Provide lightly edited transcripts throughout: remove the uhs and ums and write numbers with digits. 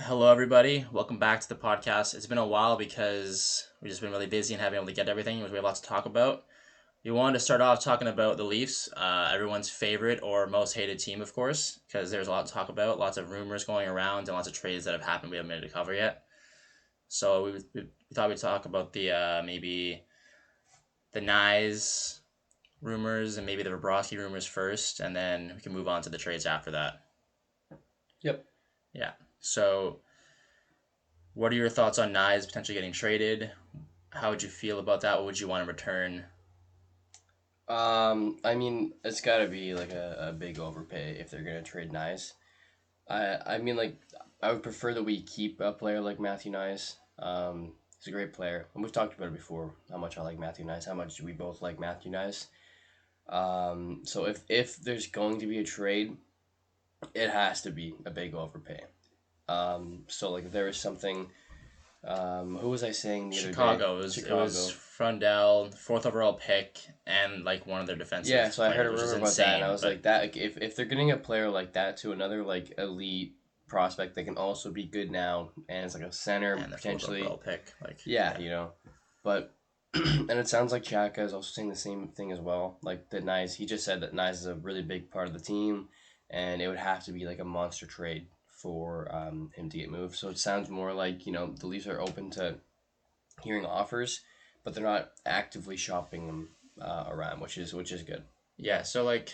Hello, everybody. Welcome back to the podcast. It's been a while because we've just been really busy and haven't been able to get everything. We have lots to talk about. We wanted to start off talking about the Leafs, everyone's favorite or most hated team, of course, because there's a lot to talk about. Lots of rumors going around and lots of trades that have happened we haven't been able to cover yet. So we thought we'd talk about the maybe the Nyes rumors and maybe the Bobrovsky rumors first, and then we can move on to the trades after that. Yep. Yeah. So what are your thoughts on Nyes potentially getting traded? How would you feel about that? What would you want in return? I mean, it's got to be like a big overpay if they're gonna trade Nice. I mean, like, I would prefer that we keep a player like Matthew Nice. He's a great player, and we've talked about it before. How much I like Matthew Nice, how much we both like Matthew Nice. So if there's going to be a trade, it has to be a big overpay. So like if there is something. Who was I saying the other day? Chicago. It was Chicago. Frondell, fourth overall pick, and like one of their Yeah, defensive so I heard players, a which is rumor about that, and I insane. was But like, that like, if they're getting a player like that to another like elite prospect that can also be good now, and it's like a center and the fourth potentially, overall pick, like yeah, yeah, but and it sounds like Chaka is also saying the same thing as well. Like that, Nice. He just said that Nice is a really big part of the team, and it would have to be like a monster trade for him to get moved. So it sounds more like the Leafs are open to hearing offers, but they're not actively shopping them around, which is good. yeah. So like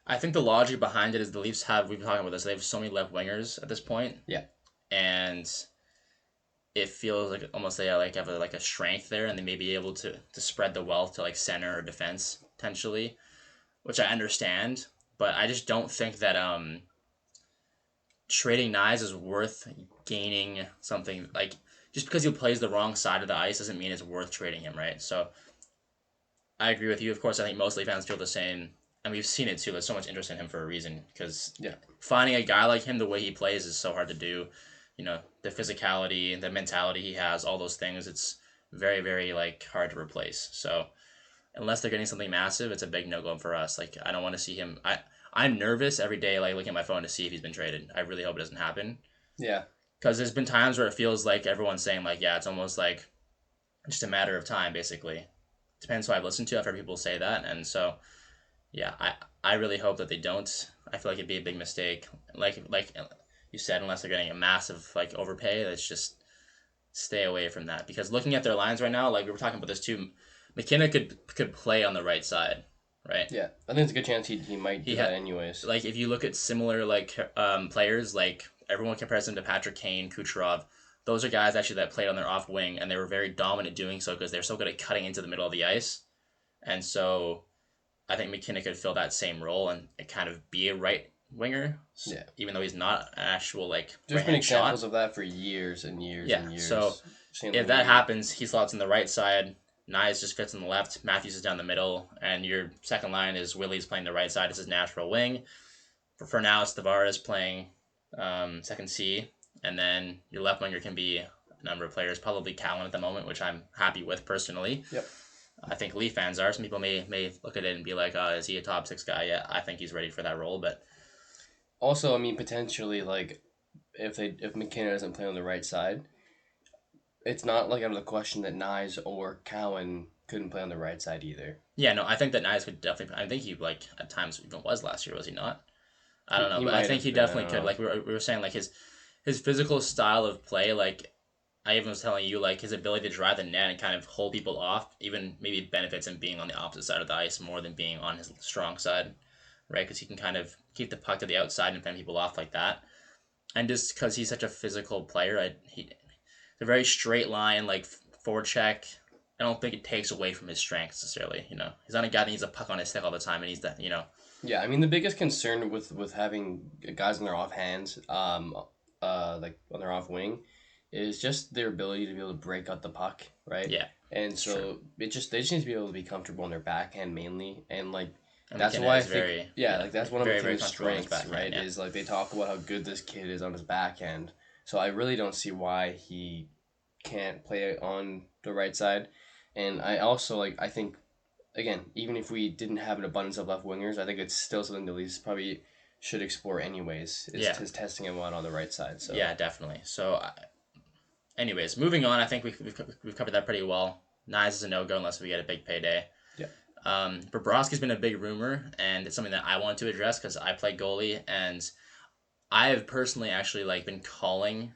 I think the logic behind it is the Leafs have we've been talking about this. They have so many left wingers at this point, Yeah. and it feels like almost they like have a strength there, and they may be able to spread the wealth to like center or defense potentially, which I understand. But I just don't think that trading Nyes is worth gaining something like just because he plays the wrong side of the ice doesn't mean it's worth trading him, right? So I agree with you. Of course, I think mostly fans feel the same, and we've seen it too. There's so much interest in him for a reason because Yeah. finding a guy like him the way he plays is so hard to do. The physicality, the mentality he has, all those things. It's very, very like hard to replace. So unless they're getting something massive, it's a big no go for us. Like I don't want to see him. I'm nervous every day, like looking at my phone to see if he's been traded. I really hope it doesn't happen Yeah. because there's been times where it feels like everyone's saying like, yeah, it's almost like just a matter of time, basically. Depends who I've listened to. I've heard people say that, and so yeah, I really hope that they don't. I feel like it'd be a big mistake. Like you said, unless they're getting a massive like overpay, let's just stay away from that. Because looking at their lines right now, like we were talking about this too, McKenna could play on the right side, right? Yeah. I think it's a good chance he might do He that had anyways. like if you look at similar like players, like everyone compares him to Patrick Kane, Kucherov. Those are guys actually that played on their off wing, and they were very dominant doing so because they're so good at cutting into the middle of the ice. And so I think McKinnon could fill that same role and kind of be a right winger, Yeah. even though he's not an actual like There's right been hand examples shot. of that for years and years Yeah, and so years. Same if thing that we. happens, he slots in the right side. Nyes just fits on the left. Matthews is down the middle, and your second line is Willie's playing the right side as his natural wing. For now, it's Tavares playing second C, and then your left winger can be a number of players, probably Callan at the moment, which I'm happy with personally. Yep. I think Leaf fans are. Some people may look at it and be like, is he a top six guy? Yeah, I think he's ready for that role, but Also, I mean, potentially, like, if McKenna doesn't play on the right side, it's not like out of the question that Nyes or Cowan couldn't play on the right side either. yeah, no, I think that Nyes could definitely. I think he like at times even was last year, was he not? I don't know, He but I might think have he been. I definitely don't could. know. Like we were saying, like his physical style of play, like I even was telling you, like his ability to drive the net and kind of hold people off, even maybe benefits him being on the opposite side of the ice more than being on his strong side, right? Because he can kind of keep the puck to the outside and fend people off like that. And just because he's such a physical player, he's a very straight line, like forward check. I don't think it takes away from his strength necessarily. He's not a guy that needs a puck on his stick all the time, and he's that. Yeah, I mean, the biggest concern with having guys on their off hands, like on their off wing, is just their ability to be able to break out the puck, right? Yeah, And it's true. so they just need to be able to be comfortable on their backhand mainly, and like And that's McKenna why I is think very, yeah, yeah, like that's one of very, very McKinnon comfortable on his strengths, backhand. right? Yeah, Is like they talk about how good this kid is on his backhand. So I really don't see why he can't play on the right side, and I also I think again, even if we didn't have an abundance of left wingers, I think it's still something the Leafs probably should explore anyways. Is Yeah. his testing him on the right side. So Yeah, definitely. So, anyways, moving on. I think we've covered that pretty well. Nyes is a no go unless we get a big payday. yeah, Bobrovsky's been a big rumor, and it's something that I want to address because I play goalie, and I have personally actually like been calling.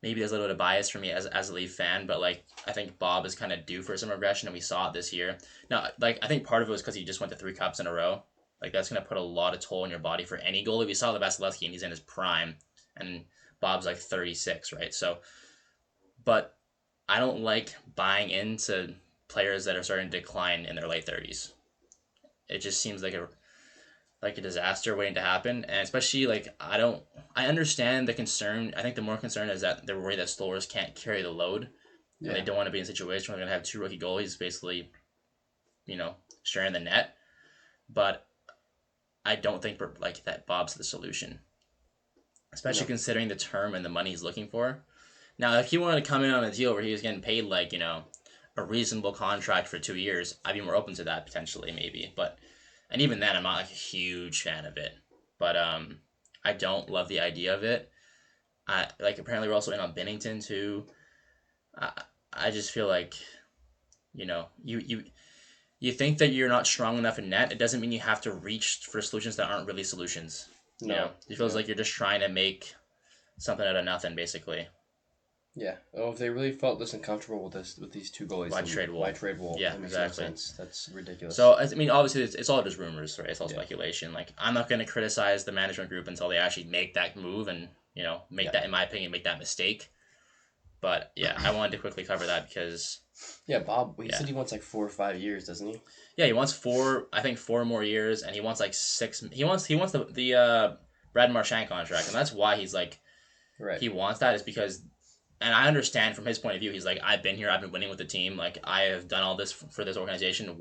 Maybe there's a little bit of bias for me as a Leaf fan, but like I think Bob is kind of due for some regression, and we saw it this year. Now, like I think part of it was because he just went to 3 cups in a row. Like that's gonna put a lot of toll on your body for any goalie. We saw the Vasilevsky, and he's in his prime, and Bob's like 36, right? So, but I don't like buying into players that are starting to decline in their late 30s. It just seems like a disaster waiting to happen, and especially like I understand the concern. I think the more concern is that they're worried that Stolers can't carry the load, and they yeah, don't want to be in a situation where they're gonna have 2 rookie goalies basically, sharing the net. But I don't think like that Bob's the solution, especially no, considering the term and the money he's looking for. Now, if he wanted to come in on a deal where he was getting paid like a reasonable contract for 2 years, I'd be more open to that potentially maybe. But and even then, I'm not like a huge fan of it. But I don't love the idea of it. I like apparently we're also in on Bennington too. I I just feel like you think that you're not strong enough in net. It doesn't mean you have to reach for solutions that aren't really solutions. no, It feels yeah. like you're just trying to make something out of nothing, basically. Yeah. Oh, if they really felt this uncomfortable with these two goalies, Why then trade why Wool? trade Wool? Yeah, That makes no exactly. sense. That's ridiculous. So I mean, obviously, it's all just rumors, right? It's all Yeah. speculation. Like I'm not going to criticize the management group until they actually make that move and make Yeah. that, in my opinion, make that mistake. But yeah, I wanted to quickly cover that because Yeah, Bob. He yeah, said he wants like 4 or 5 years, doesn't he? yeah, he wants I think 4 more years, and he wants like 6. He wants the Brad Marchand contract, and that's why he's like Right. he wants that is because. And I understand from his point of view, he's like, I've been here, I've been winning with the team, like I have done all this for this organization.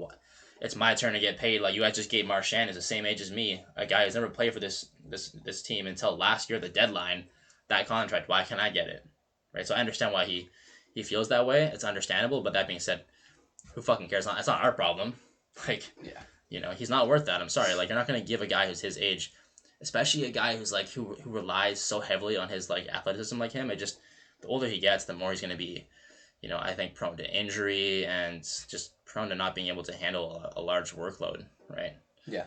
It's my turn to get paid. Like you guys just gave Marchand, who's the same age as me, a guy who's never played for this team until last year, the deadline, that contract. Why can't I get it? Right. So I understand why he feels that way. It's understandable. But that being said, who fucking cares? It's not our problem. Like Yeah. he's not worth that. I'm sorry. Like you're not gonna give a guy who's his age, especially a guy who's like who relies so heavily on his like athleticism like him. It just the older he gets, the more he's gonna be, I think prone to injury and just prone to not being able to handle a large workload, right? Yeah.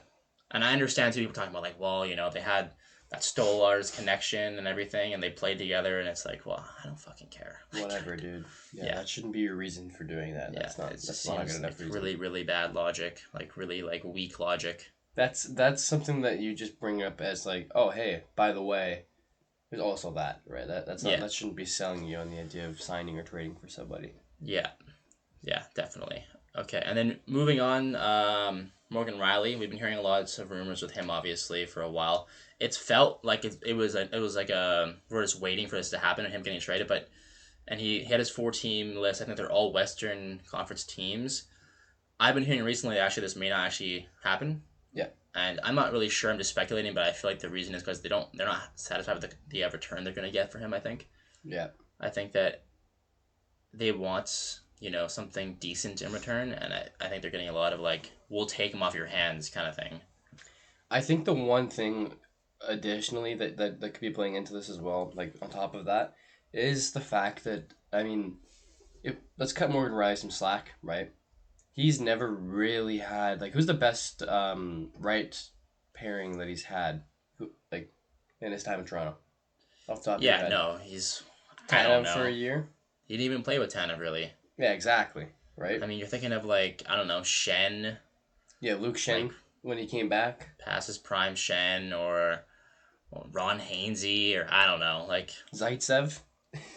And I understand too people talking about like, well, they had that Stolar's connection and everything, and they played together, and it's like, well, I don't fucking care. Whatever, dude. Yeah, Yeah. That shouldn't be your reason for doing that. Yeah, That's not. it just That's not a good seems like enough reason. really, really bad logic, like really like weak logic. That's something that you just bring up as like, oh hey, by the way, there's also that, right? That's not Yeah, that shouldn't be selling you on the idea of signing or trading for somebody. yeah, yeah, definitely. Okay, and then moving on, Morgan Riley. We've been hearing lots of rumors with him, obviously, for a while. It's felt like it was like we're just waiting for this to happen and him getting traded. But and he had his 4 team list. I think they're all Western Conference teams. I've been hearing recently that actually this may not actually happen, Yeah. and I'm not really sure. I'm just speculating, but I feel like the reason is because they're not satisfied with the return they're gonna get for him. Yeah. I think that they want something decent in return, and I think they're getting a lot of like we'll take him off your hands kind of thing. I think the one thing additionally that could be playing into this as well, like on top of that, is the fact that I mean, let's cut Morgan Riley some slack, right? He's never really had like who's the best right pairing that he's had, who like in his time in Toronto, off the top of your Yeah, head. no, he's I don't Tanev for a know. year. He didn't even play with Tanev really. Yeah, exactly. Right. I mean, you're thinking of like I don't know Shen, Yeah, Luke like Shen when he came back. past his prime Shen or Ron Hainsey or I don't know. Like Zaitsev.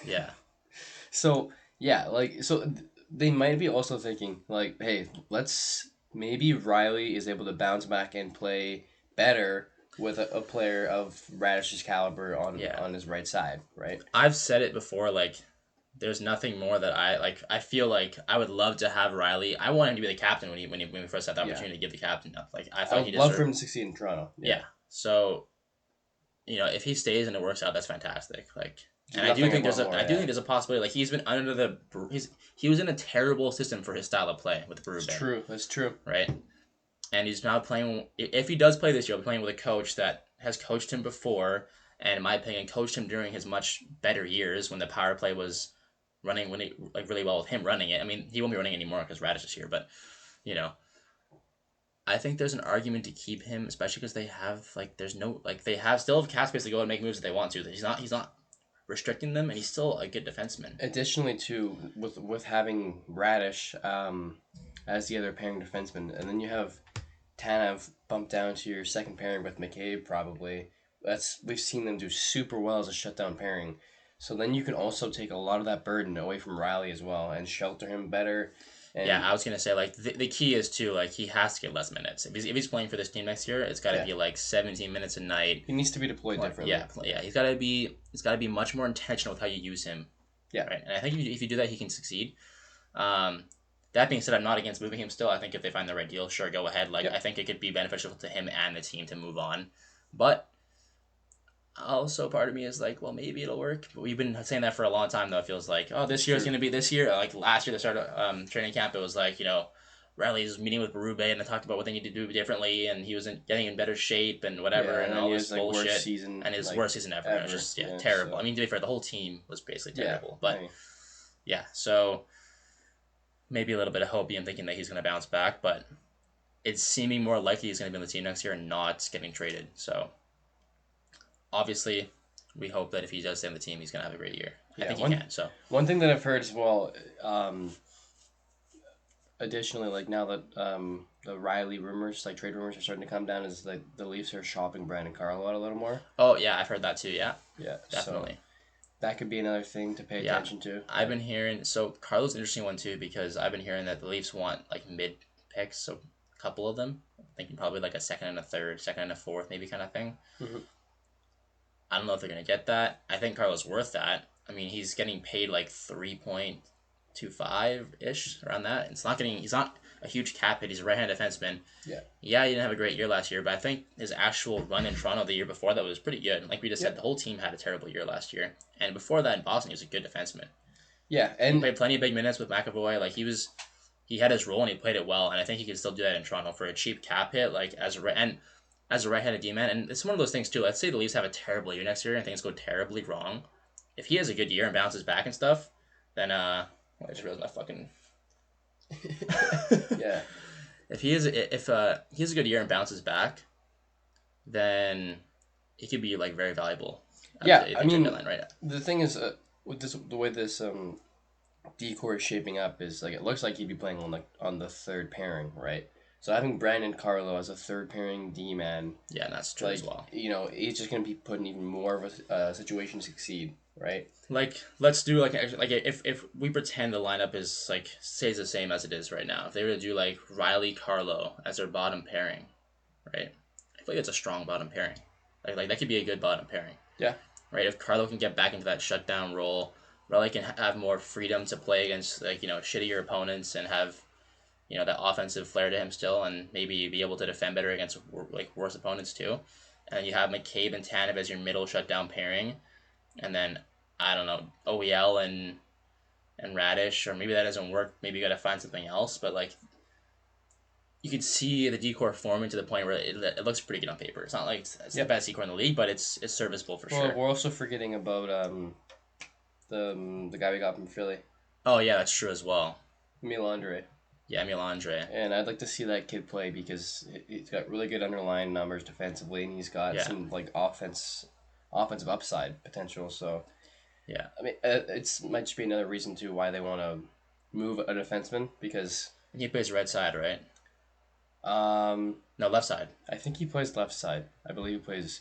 yeah, So yeah, they might be also thinking like, hey, let's maybe Riley is able to bounce back and play better with a player of Radish's caliber yeah. on his right side, right? I've said it before. Like there's nothing more that I like. I feel like I would love to have Riley. I want him to be the captain when we first had the Yeah, opportunity to give the captain up. Like I I thought he would love for deserved. him to succeed in Toronto. Yeah, Yeah. So if he stays and it works out, that's fantastic. Like, there's and I do nothing I think want more. I do Yeah, think there's a possibility. Like he's been under he was in a terrible system for his style of play with it's Berube, true. That's true. right? And he's now playing. If he does play this year, he'll be playing with a coach that has coached him before, and in my opinion, coached him during his much better years when the power play was running when he, like really well with him running it. I mean, he won't be running anymore because Radish is here, but you know, I think there's an argument to keep him, especially because they have like there's no like they have still have cap space to go and make moves if they want to. He's not restricting them, and he's still a good defenseman. Additionally, too, with having Radish as the other pairing defenseman, and then you have Tanev bumped down to your second pairing with McCabe probably. We've seen them do super well as a shutdown pairing. So then you can also take a lot of that burden away from Riley as well and shelter him better. Yeah, And I was gonna say like the key is too like he has to get less minutes. If he's playing for this team next year, it's got to yeah, be like 17 minutes a night. he needs to be deployed differently. Yeah, he's got to be much more intentional with how you use him. Yeah, Right, and I think if you do that, he can succeed. Um, that being said, I'm not against moving him still. I think if they find the right deal, sure, go ahead. Like yep. I think it could be beneficial to him and the team to move on, but also part of me is like, well, maybe it'll work. But we've been saying that for a long time, though. It feels like, oh, this year is going to be this year. Like last year, the start of training camp, it was like, Riley's meeting with Berube and they talked about what they need to do differently, and he was getting in better shape and whatever, Yeah, and and all he this was, like, bullshit. worst season, And his like, worst season ever. It was ever. just Yeah, terrible. so- I mean, to be fair, the whole team was basically terrible. Yeah, But yeah, so maybe a little bit of hope. I'm thinking that he's going to bounce back, but it's seeming more likely he's going to be on the team next year and not getting traded. So obviously, we hope that if he does stay on the team, he's going to have a great year. I think he can. So one thing that I've heard as well, additionally, like now that the Riley rumors, like trade rumors, are starting to come down, is like the Leafs are shopping Brandon Carlo out a little more. oh yeah, I've heard that too. Yeah, Yeah, definitely. So that could be another thing to pay Yeah, attention to. I've been hearing. So Carlos an interesting one too because I've been hearing that the Leafs want like mid picks, so a couple of them. I'm thinking probably like a second and a third, second and a fourth, maybe kind of thing. Mm-hmm. I don't know if they're gonna get that. I think Carlos worth that. I mean, he's getting paid like 3.25 ish around that. It's not getting. He's not a huge cap hit. He's a right-handed defenseman. Yeah. Yeah, he didn't have a great year last year, but I think his actual run in Toronto the year before that was pretty good. Like we just said, the whole team had a terrible year last year, and before that in Boston, he was a good defenseman. Yeah, He and played plenty of big minutes with McAvoy. Like he had his role and he played it well, and I think he can still do that in Toronto for a cheap cap hit. Like as a right-handed D-man, and it's one of those things too. Let's say the Leafs have a terrible year next year and things go terribly wrong. If he has a good year and bounces back and stuff, then I just realized my fucking. yeah, If he has a good year and bounces back, then he could be like very valuable. Yeah, I mean, deadline, right? the thing is, with the way this decor is shaping up is like it looks like he'd be playing on the third pairing, right? So having Brandon Carlo as a third pairing D man, Yeah, and that's true like as well. he's just gonna be put in even more of a situation to succeed, right? Like let's do like if we pretend the lineup is like stays the same as it is right now. If they were to do like Riley Carlo as their bottom pairing, right? I feel like it's a strong bottom pairing. Like that could be a good bottom pairing. Yeah. Right. If Carlo can get back into that shutdown role, Riley can have more freedom to play against like shittier opponents and have that offensive flair to him still, and maybe be able to defend better against like worse opponents too. And you have McCabe and Tanev as your middle shutdown pairing, and then I don't know OEL and Radish, or maybe that doesn't work. Maybe you got to find something else. But like you could see the decor forming to the point where it looks pretty good on paper. It's not like it's the best decor in the league, but it's serviceable for Well, sure. we're also forgetting about the guy we got from Philly, Oh yeah, that's true as well. Emil Andre. Yeah, Milandre. And I'd like to see that kid play because he's got really good underlying numbers defensively, and he's got some like offensive upside potential. So yeah, I mean, might just be another reason too why they want to move a defenseman because he plays right side, right? Um, No, left side. I think he plays left side. I believe he plays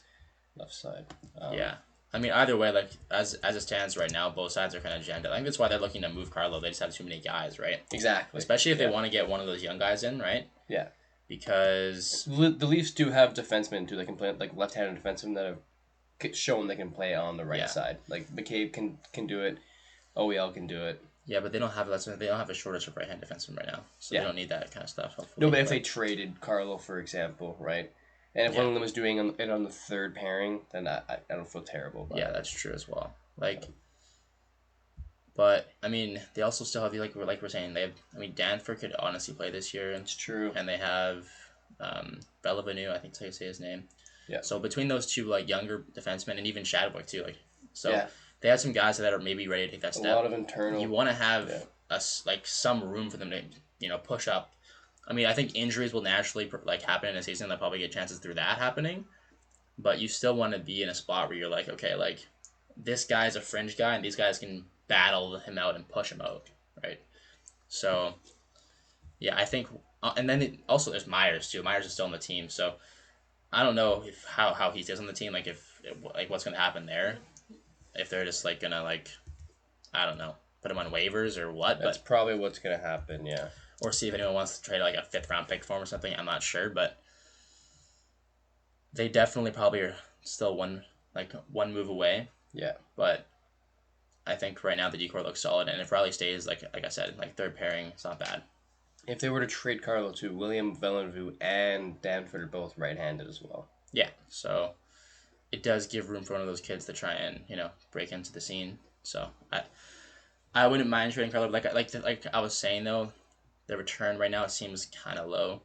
left side. Yeah. I mean, either way, like as it stands right now, both sides are kind of jammed. I think that's why they're looking to move Carlo. They just have too many guys, right? Exactly. Especially if they want to get one of those young guys in, right? Yeah. Because the Leafs do have defensemen too. They can play like left-handed defensemen that have shown they can play on the right side. Like McCabe can do it. OEL can do it. Yeah, but they don't have a shortage of right-hand defensemen right now, so they don't need that kind of stuff. Hopefully. No, but if they traded Carlo, for example, right? And if one of them was doing it on the third pairing, then I don't feel terrible about it. That's true as well. Like, but I mean, they also still have like we're saying they have. I mean, Danforth could honestly play this year. It's true. And they have Bellavenu, I think that's how you say his name. Yeah. So between those two like younger defensemen and even Shadwick too, like so Yeah. they have some guys that are maybe ready to take that A lot step. of You internal. want to have Yeah. us like some room for them to push up. I mean, I think injuries will naturally like happen in a season. They'll probably get chances through that happening, but you still want to be in a spot where you're like, okay, like this guy's a fringe guy, and these guys can battle him out and push him out, right? So yeah, I think, and then also there's Myers too. Myers is still on the team, so I don't know if how he stays on the team, like if like what's gonna happen there, if they're just like gonna like I don't know put him on waivers or what, That's but probably what's gonna happen. Yeah. or see if anyone wants to trade like a fifth round pick for him or something. I'm not sure, but they definitely probably are still one move away. Yeah. But I think right now the decor looks solid, and if Riley stays, like I said, like third pairing, it's not bad. If they were to trade Carlo too, William Villeneuve and Danford are both right-handed as well. Yeah, so it does give room for one of those kids to try and break into the scene. So I wouldn't mind trading Carlo. Like I was saying though, the return right now it seems kind of low.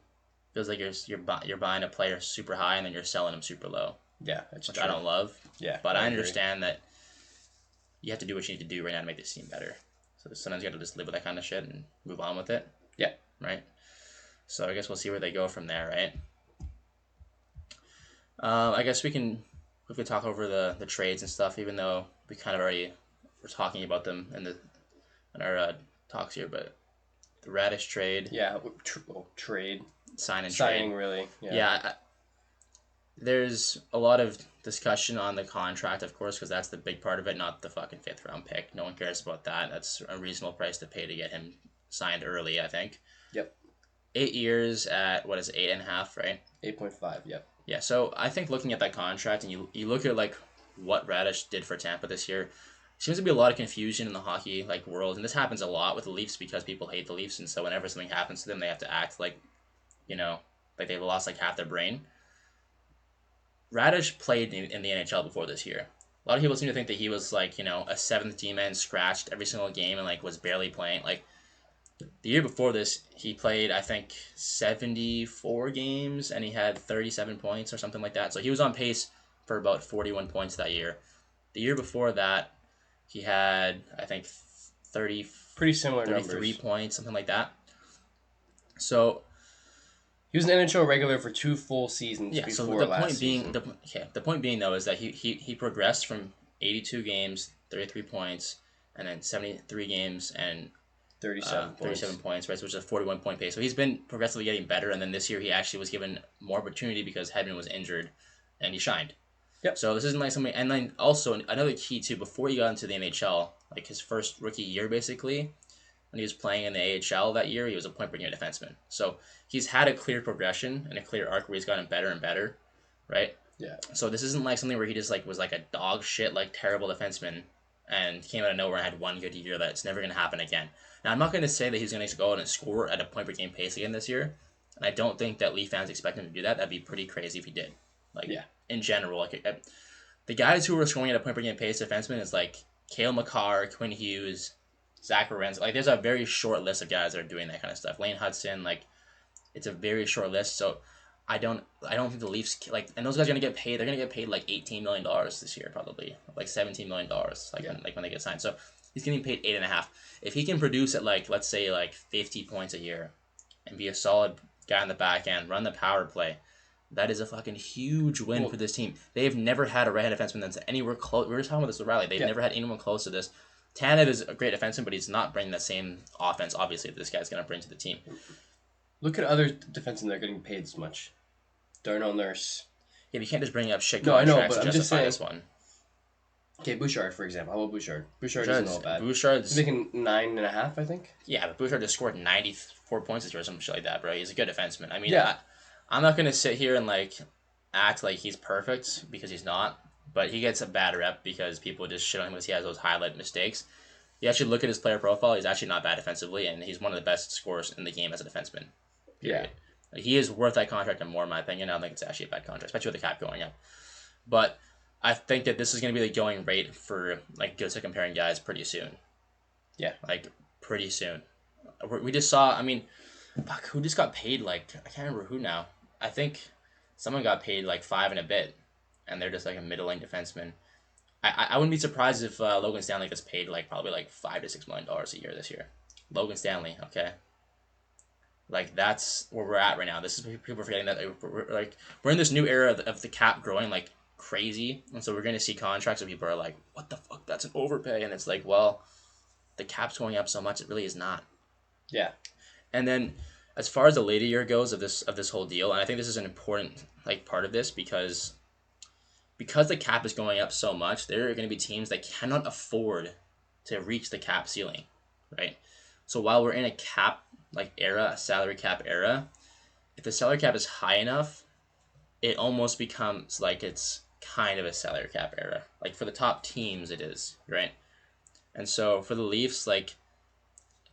Feels like you're buying a player super high and then you're selling him super low, Yeah, that's which true. I don't love. Yeah, But I I agree. understand that you have to do what you need to do right now to make this team better. So sometimes you got to just live with that kind of shit and move on with it. Yeah. Right. So I guess we'll see where they go from there, right? I guess we can quickly talk over the trades and stuff, even though we kind of already were talking about them in our talks here. But the Radish trade, Yeah, trade. sign and Signing, trade. really. Yeah. Yeah, there's a lot of discussion on the contract, of course, because that's the big part of it, not the fucking fifth round pick. No one cares about that. That's a reasonable price to pay to get him signed early, I think. Yep. 8 years at what is it, 8.5, right? 8.5, yep. Yeah, so I think looking at that contract and you look at like what Radish did for Tampa this year, seems to be a lot of confusion in the hockey like world, and this happens a lot with the Leafs because people hate the Leafs, and so whenever something happens to them, they have to act like you know like they've lost like half their brain. Radish played in the NHL before this year. A lot of people seem to think that he was like a seventh D man scratched every single game and like was barely playing. Like the year before this, he played I think 74 games and he had 37 points or something like that. So he was on pace for about 41 points that year. The year before that, he had I think 30 Pretty similar 33 numbers. points, something like that. So He was an NHL regular for 2 full seasons yeah, so before the last point being, season. the point being though is that he progressed from 82 games, 33 points, and then 73 games and 37 37 points. points, right? Which is a 41 point pace. So he's been progressively getting better, and then this year he actually was given more opportunity because Hedman was injured, and he shined. Yep. So this isn't like something, and then also another key too. Before he got into the NHL, like his first rookie year, basically, when he was playing in the AHL that year, he was a point per game defenseman. So he's had a clear progression and a clear arc where he's gotten better and better, right? Yeah. So this isn't like something where he just like was like a dog shit like terrible defenseman and came out of nowhere and had one good year that's never gonna happen again. Now I'm not gonna say that he's gonna go out and score at a point per game pace again this year, and I don't think that Leaf fans expect him to do that. That'd be pretty crazy if he did. Like Yeah. in general, like the guys who are scoring at a point per game pace defenseman is like Cale Makar, Quinn Hughes, Zach Lorenz. Like there's a very short list of guys that are doing that kind of stuff. Lane Hudson, like it's a very short list. So I don't think the Leafs like, and those guys are gonna get paid. They're gonna get paid like $18 million this year, probably like $17 million, like when they get signed. So he's getting paid 8.5. If he can produce at like let's say like 50 points a year, and be a solid guy in the back end, run the power play, that is a fucking huge win Well, for this team. They have never had a right-handed defenseman that's anywhere close. We were just talking about this with Riley. They've yeah. never had anyone close to this. Tanev is a great defenseman, but he's not bringing the same offense, obviously, that this guy's going to bring to the team. Look at other defensemen that are getting paid as much. Darnell Nurse. Yeah, but you can't just bring up shit No, I know, contracts but to I'm just justify saying. this one. Okay, Bouchard, for example. How about Bouchard? Bouchard isn't all bad. Bouchard's, He's making 9.5, I think. yeah, but Bouchard just scored 94 points this year or some shit like that, bro. He's a good defenseman. I mean, Yeah. I'm not going to sit here and, like, act like he's perfect because he's not, but he gets a bad rep because people just shit on him because he has those highlight mistakes. You actually look at his player profile, he's actually not bad defensively, and he's one of the best scorers in the game as a defenseman. Period. Yeah. He is worth that contract and more, in my opinion. I don't think it's actually a bad contract, especially with the cap going up. But I think that this is going to be the going rate for like good to comparing guys pretty soon. Yeah. Like pretty soon. We just saw. I mean, fuck, who just got paid? Like I can't remember who now. I think someone got paid like five and a bit, and they're just like a middling defenseman. I wouldn't be surprised if Logan Stanley gets paid like probably like $5 to $6 million a year this year. Logan Stanley, okay, like that's where we're at right now. This is people are forgetting that we're in this new era of the cap growing like crazy, and so we're going to see contracts where people are like, "What the fuck? That's an overpay," and it's like, well, the cap's going up so much, it really is not. Yeah. And then as far as the later year goes of this whole deal, and I think this is an important like part of this because the cap is going up so much, there are going to be teams that cannot afford to reach the cap ceiling, right? So while we're in a cap like era, a salary cap era, if the salary cap is high enough, it almost becomes like it's kind of a salary cap era. Like for the top teams, it is, right? And so for the Leafs, like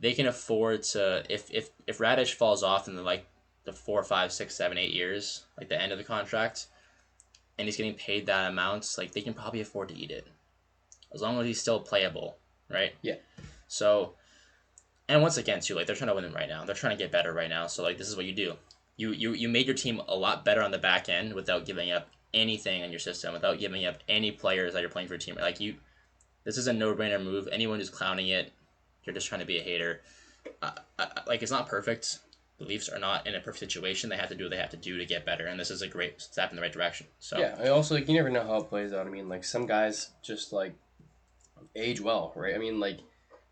they can afford to if Radish falls off in the 4, 5, 6, 7, 8 years, like the end of the contract, and he's getting paid that amount, like they can probably afford to eat it as long as he's still playable, right? Yeah. So, and once again, too, like they're trying to win right now. They're trying to get better right now. So, like this is what you do. You made your team a lot better on the back end without giving up anything in your system, without giving up any players that you're playing for your team. Like this is a no-brainer move. Anyone who's clowning it, you're just trying to be a hater. Like it's not perfect. The Leafs are not in a perfect situation. They have to do what they have to do to get better, and this is a great step in the right direction. So Yeah. I also like you never know how it plays out. I mean, like some guys just like age well, right? I mean, like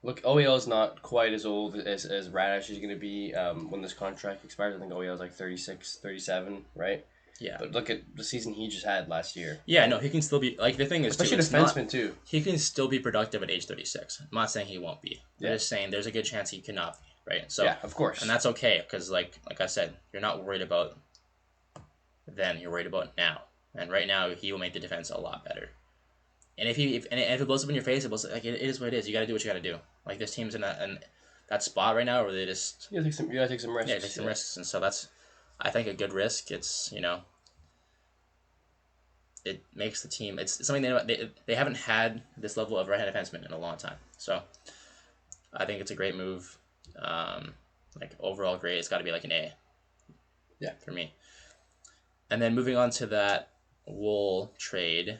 look, OEL is not quite as old as Radish is going to be when this contract expires. I think OEL is like 36, 37, right? yeah, But look at the season he just had last year. yeah, no, he can still be like the thing is too. Especially It's not defenseman too. he can still be productive at age 36. I'm not saying he won't be. I'm Yeah. just saying there's a good chance he cannot be, right? So Yeah, of course. and that's okay because like I said, you're not worried about then. You're worried about now, and right now he will make the defense a lot better. And if it blows up in your face, it blows like it is what it is. You got to do what you got to do. Like this team's in that spot right now where they just You gotta take some risks. yeah take some risks, and so that's I think a good risk. It's it makes the team. It's something they haven't had this level of right-hand defenseman in a long time. So I think it's a great move. Like overall great. It's got to be like an A. Yeah. For me. And then moving on to that Wool trade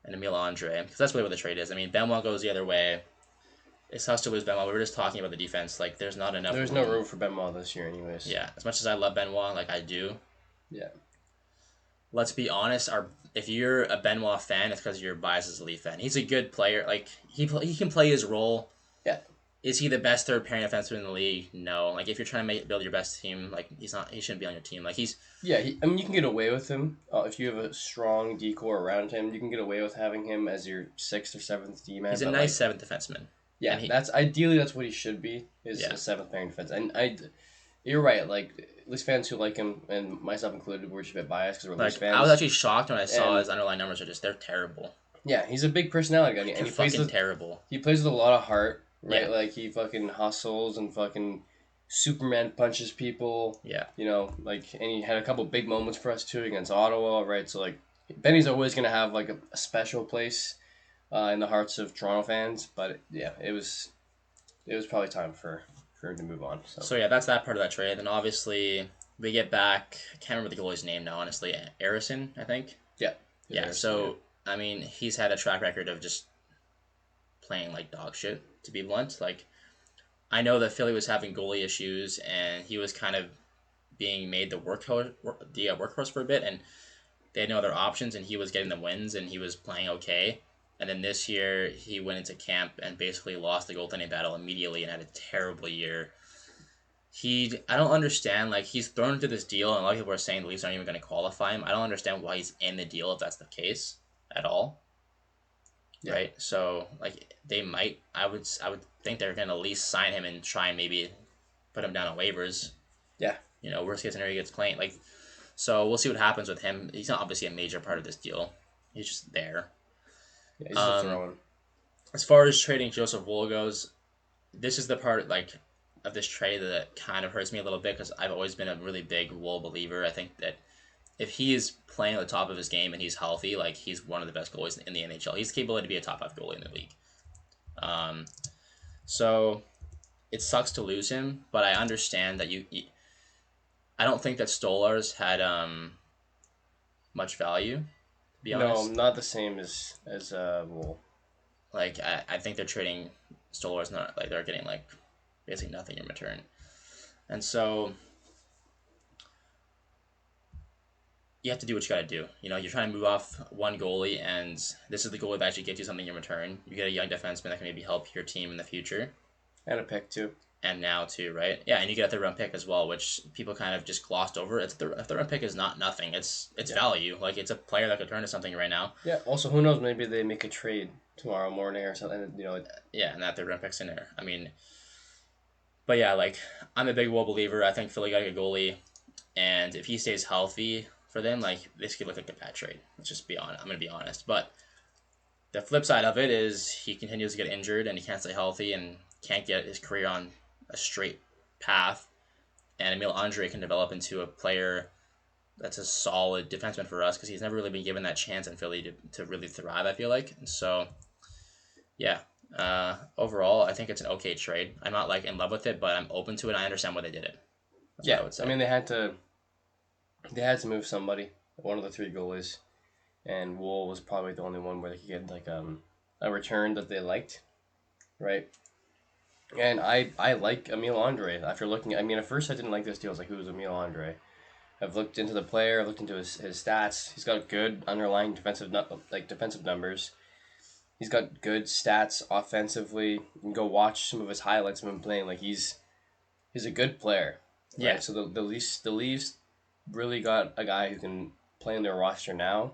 and Emil Andre, because that's really what the trade is. I mean, Benoit goes the other way. It sucks to lose Benoit. We were just talking about the defense. Like, there's not enough. There's no room for Benoit this year, anyways. Yeah, as much as I love Benoit, like I do. Yeah. Let's be honest. If you're a Benoit fan, it's because you're biased as a Leaf fan. He's a good player. Like he can play his role. Yeah. Is he the best third pairing defenseman in the league? No. Like if you're trying to build your best team, like he's not. He shouldn't be on your team. Like he's. Yeah, I mean, you can get away with him if you have a strong decor around him. You can get away with having him as your sixth or seventh D man. He's a nice seventh defenseman. Yeah, that's ideally that's what he should be. Is a seventh pairing defense. And you're right. Like Leafs fans who like him, and myself included, we're just a bit biased because we're Leafs fans. I was actually shocked when I saw his underlying numbers they're terrible. Yeah, he's a big personality guy, and he plays terrible. He plays with a lot of heart, right? Yeah. Like he fucking hustles and fucking Superman punches people. Yeah. And he had a couple big moments for us too against Ottawa, right? So like, Benny's always gonna have like a special place in the hearts of Toronto fans. But yeah, it was probably time for him to move on. So yeah, that's that part of that trade. Then obviously we get back. I can't remember the goalie's name now. Honestly, Arison, I think. Yeah. Yeah. Arison, so I mean, he's had a track record of just playing like dog shit. To be blunt, like I know that Philly was having goalie issues, and he was kind of being made the workhorse for a bit, and they had no other options, and he was getting the wins, and he was playing okay. And then this year, he went into camp and basically lost the goaltending battle immediately and had a terrible year. I don't understand, like, he's thrown into this deal, and a lot of people are saying the Leafs aren't even going to qualify him. I don't understand why he's in the deal if that's the case at all. Yeah. Right? So, like, they might, I would think they're going to at least sign him and try and maybe put him down on waivers. Yeah. Worst case scenario, he gets playing. Like, so we'll see what happens with him. He's not obviously a major part of this deal. He's just there. Yeah, he's just throwing. As far as trading Joseph Wool goes, this is the part of this trade that kind of hurts me a little bit because I've always been a really big Wool believer. I think that if he is playing at the top of his game and he's healthy, like he's one of the best goalies in the NHL. He's capable to be a top 5 goalie in the league. So it sucks to lose him, but I understand that I don't think that Stolarz had much value, to be No, honest. not the same as Wool. Like I think they're trading Stolars, not like they're getting like basically nothing in return. And so you have to do what you got to do. You know, you're trying to move off one goalie, and this is the goalie that actually gets you something in return. You get a young defenseman that can maybe help your team in the future, And a pick too. and now too, right? Yeah, and you get a third round pick as well, which people kind of just glossed over. A third round pick is not nothing. It's Yeah. value. Like it's a player that could turn to something right now. Yeah. Also, who knows? Maybe they make a trade tomorrow morning or something. You know. Yeah, and that third round pick's in there. I mean, but yeah, like I'm a big Will believer. I think Philly got a good goalie, and if he stays healthy for them, like this could look like a bad trade. Let's just be honest. I'm gonna be honest, but the flip side of it is he continues to get injured and he can't stay healthy and can't get his career on a straight path. And Emil Andre can develop into a player that's a solid defenseman for us because he's never really been given that chance in Philly to really thrive, I feel like. And so, yeah, overall, I think it's an okay trade. I'm not like in love with it, but I'm open to it. I understand why they did it. That's what I Yeah. would I say. mean, they had to move somebody, one of the three goalies, and Wool was probably the only one where they could get like a return that they liked, right? And I like Emil Andre. After looking, I mean, at first I didn't like this deal. I was like, who's Emil Andre? I've looked into the player. I've looked into his stats. He's got good underlying defensive numbers. He's got good stats offensively. You can go watch some of his highlights of him playing. Like he's a good player, Yeah, right? So the Leafs really got a guy who can play in their roster now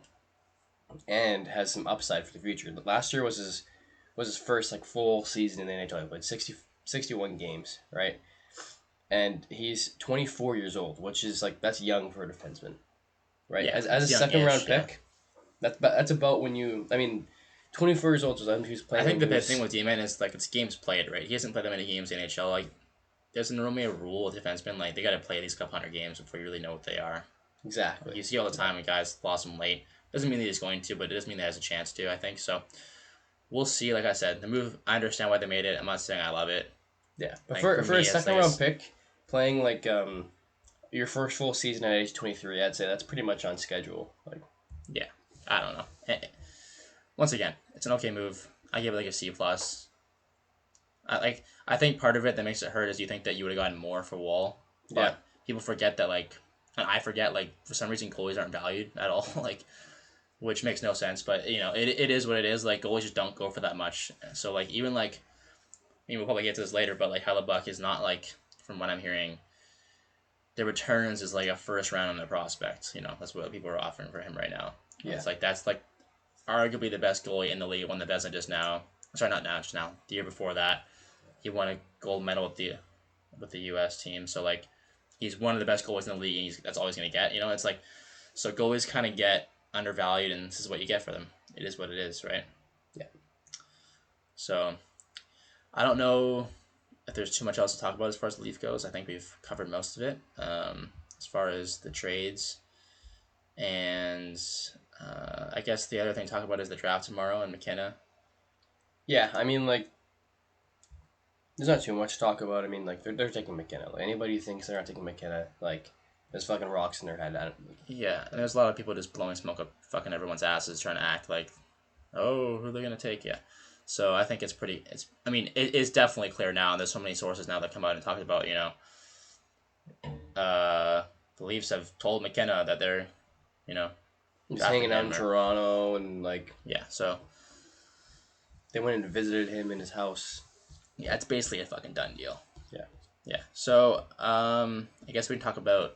and has some upside for the future. Last year was his first like full season in the NHL. He played 61 games, right? And he's 24 years old, which is like that's young for a defenseman, right? yeah, As a it's second round youngish. Yeah, pick, that's about when you. I mean, 24 years old was when he was I playing think when the he big thing was with D-Man is like it's games played, right? He hasn't played that many games in NHL. Like there's normally a rule with defensemen, like they got to play these couple hundred games before you really know what they are. Like exactly. you see all the Yeah. time when guys lost them late. Doesn't mean that he's going to, but it does mean that he has a chance to. I think so. We'll see. Like I said, the move. I understand why they made it. I'm not saying I love it. Yeah, but Like for for for a me, it's second like round pick, playing like your first full season at age 23, I'd say that's pretty much on schedule. Like yeah. I don't know. Once again, it's an okay move. I give it like a C plus. I think part of it that makes it hurt is you think that you would have gotten more for Wall, yeah, but people forget that like, and I forget like for some reason goalies aren't valued at all. Like which makes no sense. But you know, it is what it is. Like goalies just don't go for that much. So like even like I mean we'll probably get to this later, but like Hellebuck is not like from what I'm hearing, the returns is like a first round on the prospect. You know, that's what people are offering for him right now. And yeah, it's like that's like arguably the best goalie in the league, won the Vezina just now. Sorry, not now, just now. The year before that, he won a gold medal with the U.S. team. So like, he's one of the best goalies in the league, and that's all he's gonna get. You know, it's like so goalies kind of get undervalued, and this is what you get for them. It is what it is, right? yeah. So I don't know if there's too much else to talk about as far as the Leaf goes. I think we've covered most of it. As far as the trades, and I guess the other thing to talk about is the draft tomorrow and McKenna. Yeah, I mean, like, there's not too much to talk about. I mean, like, they're taking McKenna. Like, anybody who thinks they're not taking McKenna, like, there's fucking rocks in their head. Yeah, and there's a lot of people just blowing smoke up fucking everyone's asses, trying to act like, oh, who are they gonna take? Yeah. So I think it's pretty. It's. I mean, it's definitely clear now. And there's so many sources now that come out and talk about. You know, the Leafs have told McKenna that they're, you know, He's drafting hanging out in him. Or Toronto, and, like, yeah. So they went and visited him in his house. yeah, it's basically a fucking done deal. Yeah. Yeah. So I guess we can talk about.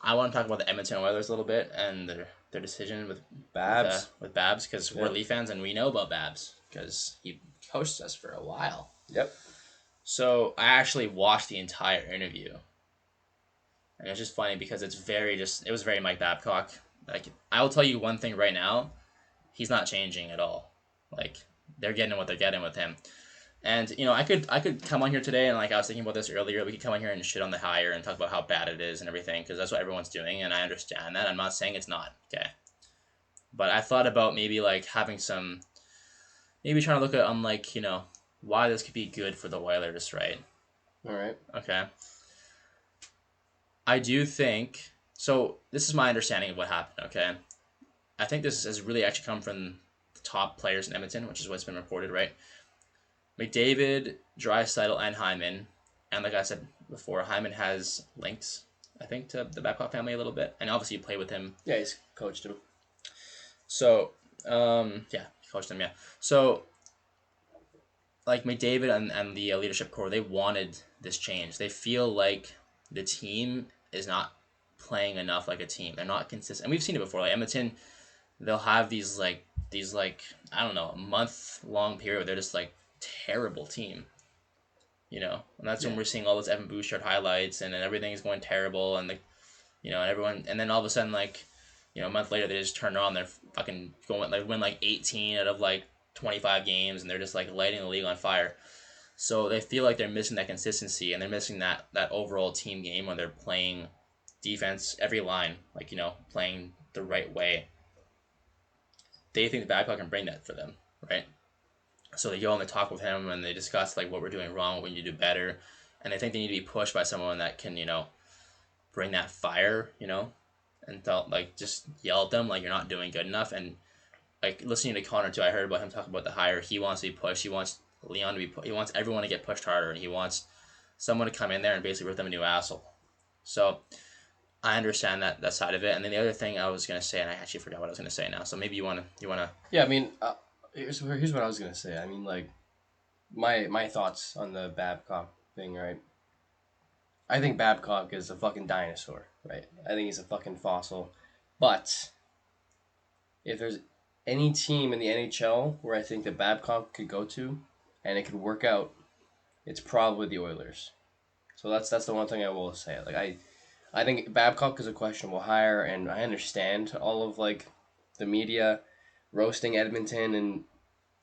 I want to talk about the Edmonton Oilers a little bit and their decision Babs. with Babs because we're Yep. Leaf fans and we know about Babs because he coached us for a while. Yep. So I actually watched the entire interview, and it's just funny because it was very Mike Babcock. Like I will tell you one thing right now, he's not changing at all. Like they're getting what they're getting with him. And you know, I could come on here today and like I was thinking about this earlier. We could come on here and shit on the hire and talk about how bad it is and everything because that's what everyone's doing, and I understand that. I'm not saying it's not okay, but I thought about maybe like having some, maybe trying to look at like you know why this could be good for the Oilers, right? All right. Okay, I do think so. This is my understanding of what happened. Okay, I think this has really actually come from the top players in Edmonton, which is what's been reported, right? McDavid, Draisaitl, and Hyman. And like I said before, Hyman has links, I think, to the Babcock family a little bit. And obviously you play with him. Yeah, he's coached him. So, yeah, he coached him, yeah. So, like McDavid and the leadership core, they wanted this change. They feel like the team is not playing enough like a team. They're not consistent. And we've seen it before. Like Edmonton, they'll have these I don't know, a month long period where they're just like terrible team. And that's Yeah. when we're seeing all those Evan Bouchard highlights, and then everything is going terrible, and and everyone, and then all of a sudden, like, a month later, they just turn on, they're fucking going, like, win like 18 out of like 25 games, and they're just like lighting the league on fire. So they feel like they're missing that consistency, and they're missing that overall team game when they're playing defense every line, like, playing the right way. They think the Babcock can bring that for them, right? So they go and they talk with him and they discuss like what we're doing wrong, what we need to do better, and they think they need to be pushed by someone that can bring that fire, and tell, like, just yell at them like you're not doing good enough. And like listening to Connor too, I heard about him talk about the hire. He wants to be pushed. He wants Leon to be. He wants everyone to get pushed harder, and he wants someone to come in there and basically rip them a new asshole. So I understand that side of it. And then the other thing I was gonna say, and I actually forgot what I was gonna say now. So maybe you wanna. Yeah, I mean, here's what I was gonna say. I mean, like, my thoughts on the Babcock thing, right? I think Babcock is a fucking dinosaur, right? I think he's a fucking fossil. But if there's any team in the NHL where I think that Babcock could go to and it could work out, it's probably the Oilers. So that's the one thing I will say. Like, I think Babcock is a questionable hire, and I understand all of like the media roasting Edmonton and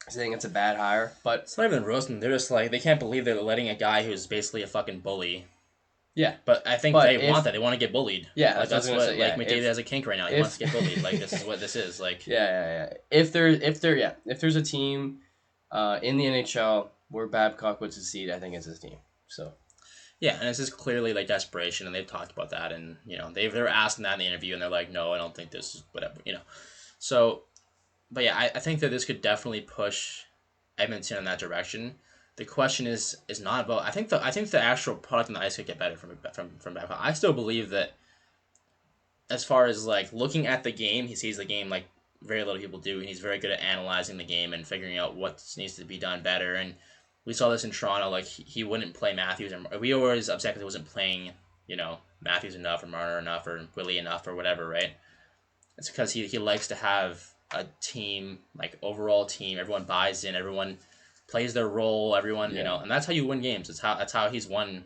saying it's a bad hire, but It's not even roasting. They're just like they can't believe they're letting a guy who's basically a fucking bully. yeah, But I think but they want if that. They want to get bullied. yeah, Like that's that's what I was what gonna say. like Yeah, McDavid has a kink right now. He wants to get bullied. Like this is what this is. Like yeah. If there's a team, in the NHL where Babcock would succeed, I think it's his team. So yeah, and this is clearly like desperation, and they've talked about that, and they're asking that in the interview, and they're like, no, I don't think this is whatever. So, but yeah, I think that this could definitely push Edmonton in that direction. The question is not about. I think the actual product on the ice could get better from Babcock. I still believe that as far as like looking at the game, he sees the game like very little people do, and he's very good at analyzing the game and figuring out what needs to be done better. And we saw this in Toronto. Like he wouldn't play Matthews, and we were always upset because he wasn't playing, Matthews enough or Marner enough or Willie enough or whatever, right? It's because he likes to have a team, like overall team. Everyone buys in. Everyone plays their role. Everyone, yeah, and that's how you win games. That's how he's won,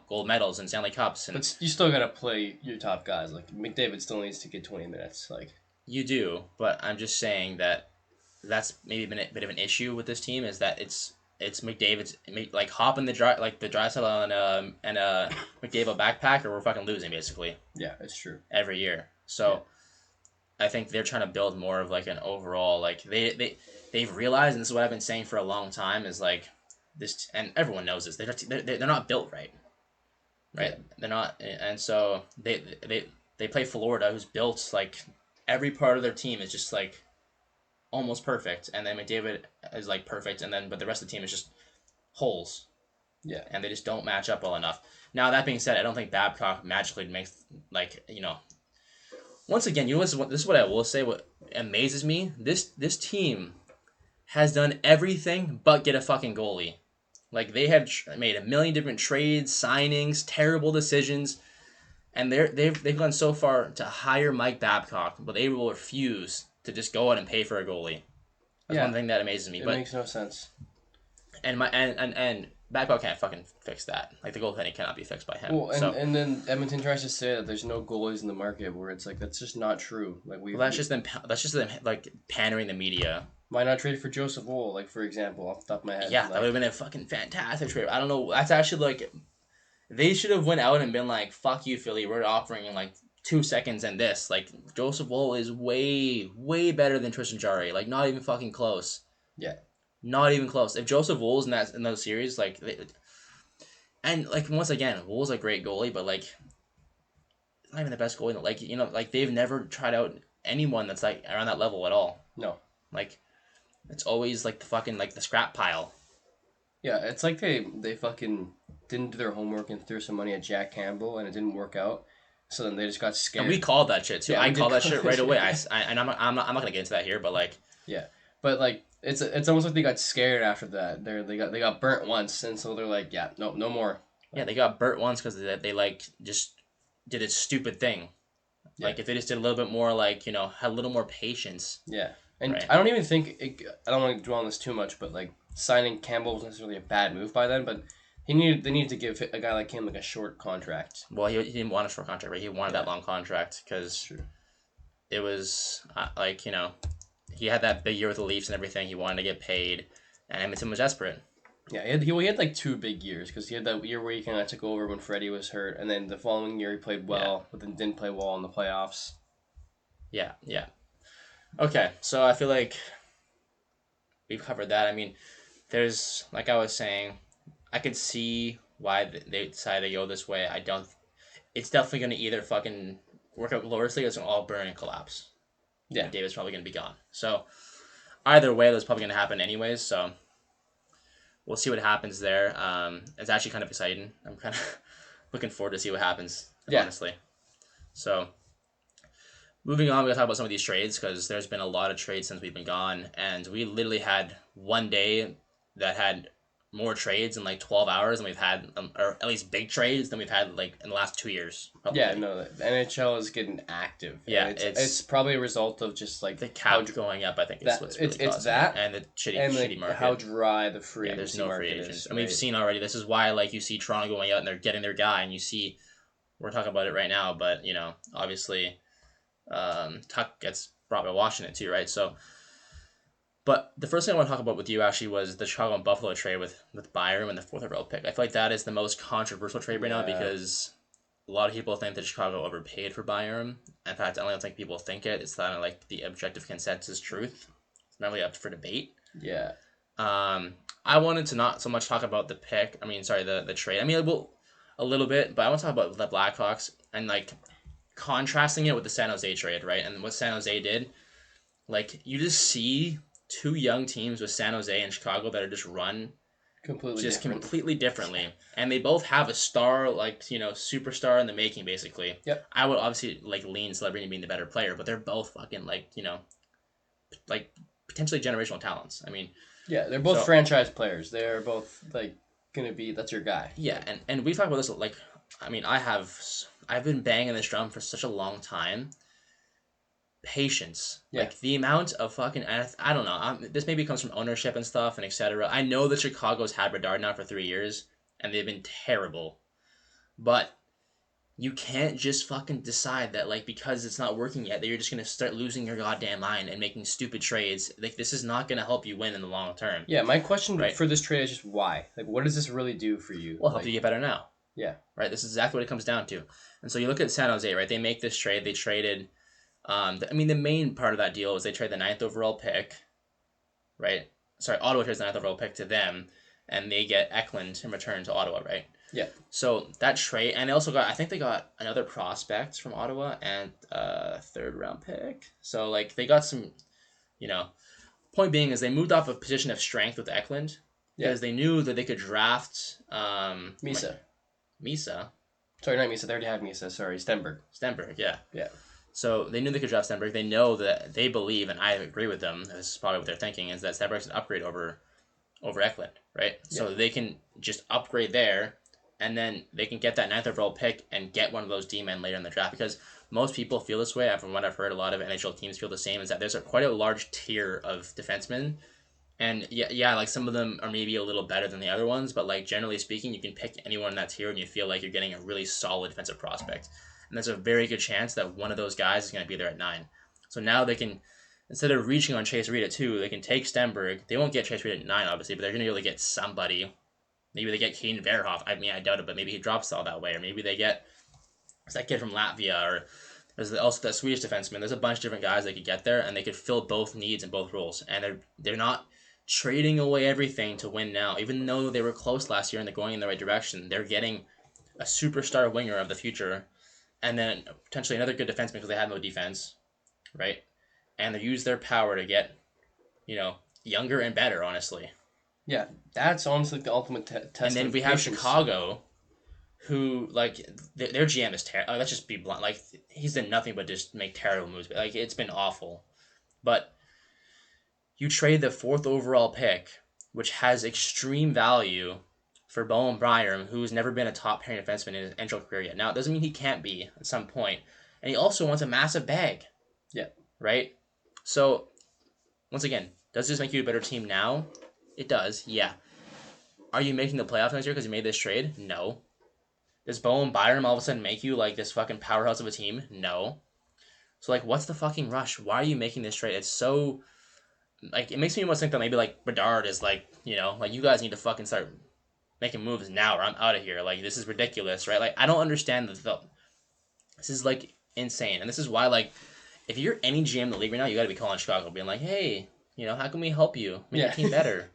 gold medals and Stanley Cups. And but you still gotta play your top guys. Like McDavid still needs to get 20 minutes. Like you do, but I'm just saying that that's maybe been a bit of an issue with this team is that it's McDavid's like hop in the dry cell and McDavid backpack, or we're fucking losing basically yeah, it's true. every year. So I think they're trying to build more of like an overall like they've realized, and this is what I've been saying for a long time, is like this, and everyone knows this. They're not built right. Yeah. They're not, and so they play Florida, who's built like every part of their team is just like almost perfect, and then McDavid is like perfect, and then but the rest of the team is just holes, Yeah. and they just don't match up well enough. Now that being said, I don't think Babcock magically makes like once again, this is what I will say. What amazes me, this team has done everything but get a fucking goalie. Like they have made a million different trades, signings, terrible decisions, and they've gone so far to hire Mike Babcock, but they will refuse to just go out and pay for a goalie. That's Yeah. one thing that amazes me. It But makes no sense. and Babcock can't fucking fix that. Like the goaltending cannot be fixed by him. Well, and, So and then Edmonton tries to say that there's no goalies in the market, where it's like that's just not true. Like well, that's just them. That's just them like pandering the media. why not trade for Joseph Wool? Like, for example, off the top of my head. Yeah, like, that would have been a fucking fantastic trade. I don't know. That's actually like they should have went out and been like, "Fuck you, Philly. We're offering like 2 seconds and this." Like Joseph Wool is way better than Tristan Jarry. Like not even fucking close. Yeah. Not even close. If Joseph Wool's in those series, like and like once again, Wool's a great goalie, but like not even the best goalie. Like like they've never tried out anyone that's like around that level at all. No. Like it's always like the fucking like the scrap pile. Yeah, it's like they fucking didn't do their homework and threw some money at Jack Campbell and it didn't work out. So then they just got And we scared. called that shit too. Yeah, I we did called that call shit that right away. shit. And I'm not gonna get into that here, but like Yeah, but like it's almost like they got scared after that. They got burnt once, and so they're like, yeah, no more. yeah, they got burnt once because they like just did a stupid thing. Yeah, Like if they just did a little bit more, like had a little more patience, yeah. And right? I don't even think I don't want to dwell on this too much, but like signing Campbell wasn't necessarily a bad move by then, but they needed to give a guy like him like a short contract. Well, he didn't want a short contract, right? He wanted Yeah, that long contract because true. it was like he had that big year with the Leafs and everything. He wanted to get paid, and Edmonton was desperate. Yeah, he had like 2 big years because he had that year where he kind of took over when Freddie was hurt, and then the following year he played well, but then didn't play well in the playoffs. Yeah, yeah. Okay, so I feel like we've covered that. I mean, there's like I was saying, I could see why they decided to go this way. I don't. It's definitely gonna either fucking work out gloriously or it's gonna all burn and collapse. Yeah, And David's probably gonna be gone. So either way, that's probably gonna happen anyways. So we'll see what happens there. It's actually kind of exciting. I'm kind of looking forward to see what happens. yeah, Honestly. So moving on, we're gonna talk about some of these trades because there's been a lot of trades since we've been gone, and we literally had one day that had more trades in like 12 hours than we've had, or at least big trades than we've had like in the last 2 years. Probably. yeah. No, the NHL is getting active. Yeah, and it's probably a result of just like the cap going up. I think is that what's really it's causing that it. And the shitty and shitty like market. how dry the free Yeah, there's agency no market free agents, is, and we've right? seen already. This is why like you see Toronto going out and they're getting their guy, and you see we're talking about it right now, but obviously, Tuck gets brought by Washington too, right? So, but the first thing I want to talk about with you actually was the Chicago and Buffalo trade with Byram and the fourth overall pick. I feel like that is the most controversial trade right now Yeah. because a lot of people think that Chicago overpaid for Byram. In fact, I don't think people think it. It's not like the objective consensus truth. It's not really up for debate. Yeah. I wanted to not so much talk about the pick. I mean, sorry, the trade. I mean, well, a little bit, but I want to talk about the Blackhawks and like contrasting it with the San Jose trade, right? And what San Jose did, like you just see two young teams with San Jose and Chicago that are just run Completely just different. completely differently, and they both have a star, like superstar in the making, basically. Yep. I would obviously like lean celebrity being the better player, but they're both fucking like like potentially generational talents. I mean, Yeah, they're both so, franchise players. They're both like gonna be that's your guy. yeah, and we've talked about this. Like, I mean, I've been banging this drum for such a long time. Patience, Yeah. like the amount of fucking I don't know. This maybe comes from ownership and stuff and etc. I know that Chicago's had Bedard now for 3 years and they've been terrible, but you can't just fucking decide that like because it's not working yet that you're just gonna start losing your goddamn mind and making stupid trades. Like this is not gonna help you win in the long term. Yeah, my question Right. for this trade is just why? Like, what does this really do for you? Well, help Like, you get better now. yeah, Right. This is exactly what it comes down to. And so you look at San Jose, right? They make this trade. They traded. I mean, the main part of that deal was they trade the 9th overall pick, right? Sorry, Ottawa trades the 9th overall pick to them, and they get Eklund in return to Ottawa, right? yeah, So that trade, and they also got, I think they got another prospect from Ottawa and a 3rd-round pick. So like they got some, Point being is they moved off a position of strength with Eklund because they knew that they could draft Misa. Misa. Sorry, not Misa. They already have Misa. Sorry, Stenberg, yeah. Yeah. So they knew they could draft Stenberg. They know that they believe, and I agree with them. This is probably what they're thinking: is that Stenberg's an upgrade over Eklund, right? Yeah. So they can just upgrade there, and then they can get that 9th overall pick and get one of those D-men later in the draft. Because most people feel this way. From what I've heard, a lot of NHL teams feel the same. Is that there's quite a large tier of defensemen, and yeah, like some of them are maybe a little better than the other ones, but like generally speaking, you can pick anyone in that tier, and you feel like you're getting a really solid defensive prospect. And there's a very good chance that one of those guys is going to be there at 9. So now they can, instead of reaching on Chase Reed at 2, they can take Stenberg. They won't get Chase Reed at 9, obviously, but they're going to be able to get somebody. Maybe they get Kane Verhoff. I mean, I doubt it, but maybe he drops all that way. Or maybe they get that kid from Latvia. Or there's also that Swedish defenseman. There's a bunch of different guys they could get there, and they could fill both needs in both roles. And they're not trading away everything to win now. Even though they were close last year and they're going in the right direction, they're getting a superstar winger of the future. And then potentially another good defenseman because they have no defense, right? And they use their power to get, you know, younger and better, honestly. Yeah, that's honestly the ultimate And test then of we have patience. Chicago, who like their GM is terrible. Let's just be blunt. Like he's done nothing but just make terrible moves. Like it's been awful. But you trade the fourth overall pick, which has extreme value, for Bowen Byram, who's never been a top pairing defenseman in his NHL career yet. Now it doesn't mean he can't be at some point, and he also wants a massive bag, Yeah, right? So once again, does this make you a better team now? It does, yeah. Are you making the playoffs next year because you made this trade? No. Does Bowen Byram all of a sudden make you like this fucking powerhouse of a team? No. So like, what's the fucking rush? Why are you making this trade? It's so like it makes me almost think that maybe like Bedard is like like you guys need to fucking start making moves now or I'm out of here. Like this is ridiculous, right? Like I don't understand this is like insane, and this is why like if you're any GM in the league right now, you got to be calling Chicago, being like, hey, how can we help you make your yeah. team better?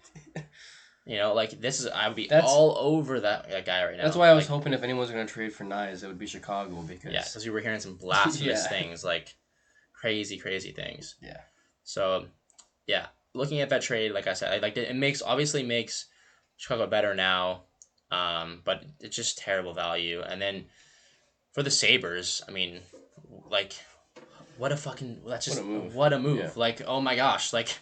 Like this is I would be that's all over that guy right that's now. why I was Like hoping if anyone's gonna trade for Nyes, it would be Chicago yeah, because because we were hearing some blasphemous yeah, things, like crazy, crazy things. yeah, So yeah, looking at that trade, like I said, I like it. It makes Chicago better now, but it's just terrible value. And then for the Sabres, I mean, like, what a fucking that's what a just move. what a Yeah, move! Like, oh my gosh, like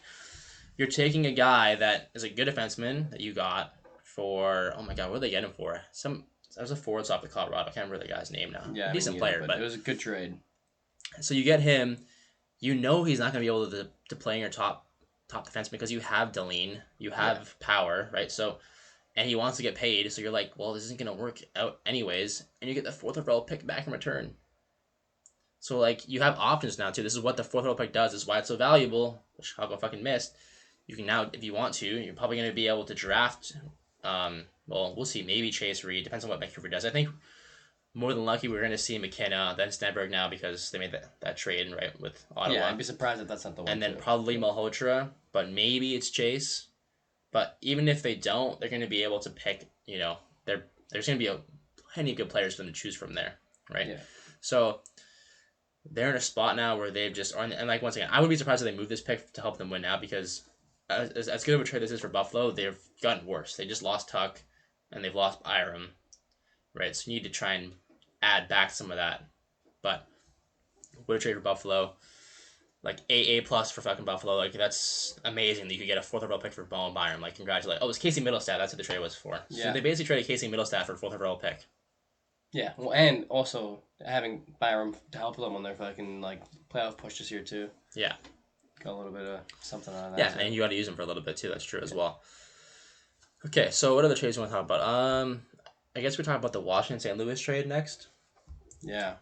you're taking a guy that is a good defenseman that you got for oh my god, what did they get him for? Some that was a forward off the Colorado. I can't remember the guy's name now. yeah, me Decent neither. player, But it but was a good trade. so you get him. You know he's not going to be able to play in your top defense because you have Deline, you Yeah, have power, right? So and he wants to get paid, so you're like, well, this isn't going to work out anyways, and you get the fourth overall pick back in return. So like you have options now too. This is what the fourth overall pick does. This is why it's so valuable. Which Chicago fucking missed. You can now, if you want to, you're probably going to be able to draft. Well, we'll see. Maybe Chase Reed depends on what Vancouver does. I think more than lucky we're going to see McKenna, then Stenberg now because they made that trade right with yeah. Ottawa, I'd be surprised if that's not the one and then too. probably Malhotra. But maybe it's Chase. But even if they don't, they're going to be able to pick. There's going to be plenty of good players for them to choose from there, right? Yeah, So they're in a spot now where they've just and like once again, I would be surprised if they move this pick to help them win now because as good of a trade this is for Buffalo, they've gotten worse. They just lost Tuck, and they've lost Byram, right? So you need to try and add back some of that. But what a trade for Buffalo, like AA plus for fucking Buffalo, like that's amazing that you could get a fourth overall pick for Bowen Byram. Like congratulate. Oh, it was Casey Middlestat. That's what the trade was for. So yeah, they basically traded Casey Middlestat for a fourth overall pick. yeah. Well, and also having Byram to help them on their fucking like playoff push this year too. Yeah, Got a little bit of something out of that yeah, too. and you got to use them for a little bit too. That's true as Yeah, well. Okay, so what other trades do you want to talk about? I guess we talk about the Washington St. Louis trade next. yeah,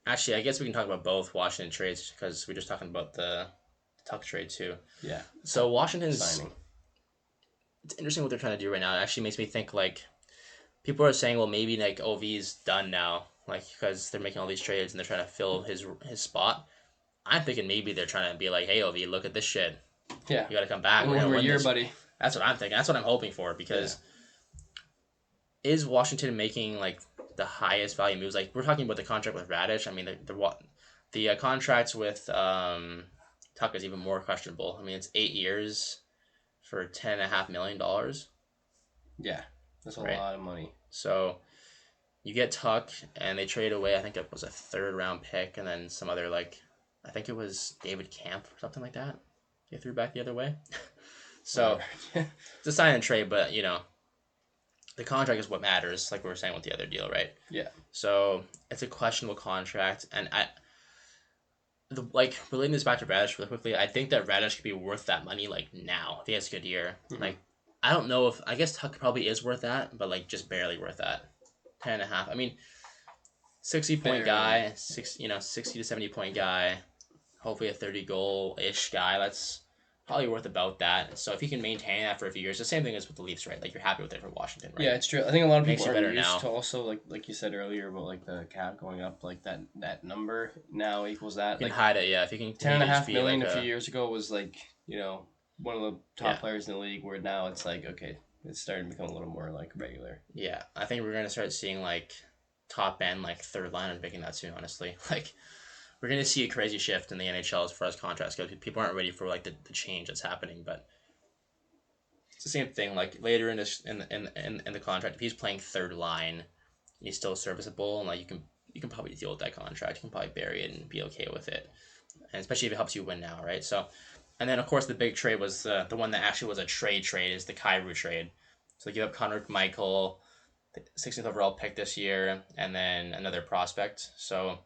Actually, I guess we can talk about both Washington trades because we're just talking about the Tuck trade too. yeah. So Washington's Signing. it's interesting what they're trying to do right now. It actually makes me think like people are saying, well, maybe like OV's done now, like because they're making all these trades and they're trying to fill his spot. I'm thinking maybe they're trying to be like, hey, OV, look at this shit. Yeah. You got to come back. Only We're one gonna more win year, this. buddy. That's what I'm thinking. That's what I'm hoping for Yeah. because is Washington making like the highest value moves? Like we're talking about the contract with Radish. I mean the contracts with Tuck is even more questionable. I mean it's 8 years for $10.5 million, Yeah. That's a right? lot of money. So you get Tuck and they trade away. I think it was a third round pick and then some other like I think it was David Camp or something like that. They threw back the other way. So Whatever. it's a sign and trade, but the contract is what matters, like we were saying with the other deal, right? Yeah. So it's a questionable contract, and like relating this back to Radish really quickly, I think that Radish could be worth that money like now if he has a good year. Mm-hmm. Like I don't know if I guess Tuck probably is worth that, but like just barely worth that. 10.5. I mean, 60 point guy, 60 to 70 point guy, hopefully a 30 goal ish guy. That's probably worth about that. So if he can maintain that for a few years, the same thing as with the Leafs, right? Like you're happy with it for Washington, right? Yeah, it's true. I think a lot of Makes people you aren't better used now. to also like you said earlier about like the cap going up, like that number now equals that. You can Like hide it, yeah. If you can ten and a continue to just half be million like a few years ago was like one of the top yeah, players in the league. Where now it's like okay, it's starting to become a little more like regular. yeah. I think we're gonna start seeing like top end, like third line, and picking that soon. Honestly, like we're gonna see a crazy shift in the NHL as far as contracts go. People aren't ready for like the change that's happening, but it's the same thing. Like later in this in the contract, if he's playing third line, he's still serviceable, and like you can probably deal with that contract. You can probably bury it and be okay with it, and especially if it helps you win now, right? So, and then of course the big trade was the one that actually was a trade is the Kyrou trade. So they give up Connor Michael, 16th overall pick this year, and then another prospect. So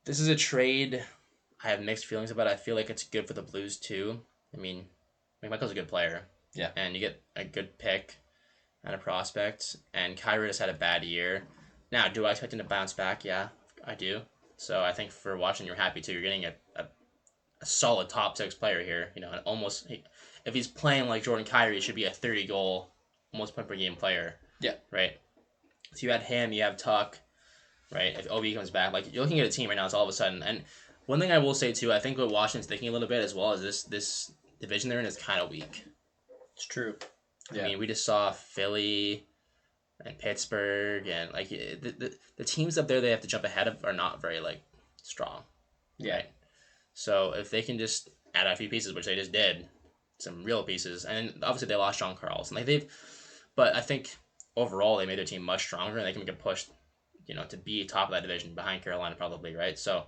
this is a trade I have mixed feelings about. I feel like it's good for the Blues too. I mean, Michael's a good player. Yeah. And you get a good pick and a prospect. And Kyrie has had a bad year. Now, do I expect him to bounce back? Yeah, I do. So I think for Washington, you're happy too. You're getting a solid top six player here. You know, and almost if he's playing like Jordan Kyrie, he should be a 30 goal, almost point per game player. Yeah. Right. So you had him. You have Tuck. Right. If OB comes back, like you're looking at a team right now. It's all of a sudden. And one thing I will say too, I think what Washington's thinking a little bit as well is this division they're in is kind of weak. It's true. Yeah. I mean, we just saw Philly and Pittsburgh, and like the teams up there they have to jump ahead of are not very like strong. Yeah. Right? So if they can just add a few pieces, which they just did, some real pieces, and obviously they lost John Carlson. But I think overall they made their team much stronger, and they can make a push, you know, to be top of that division behind Carolina probably, right? So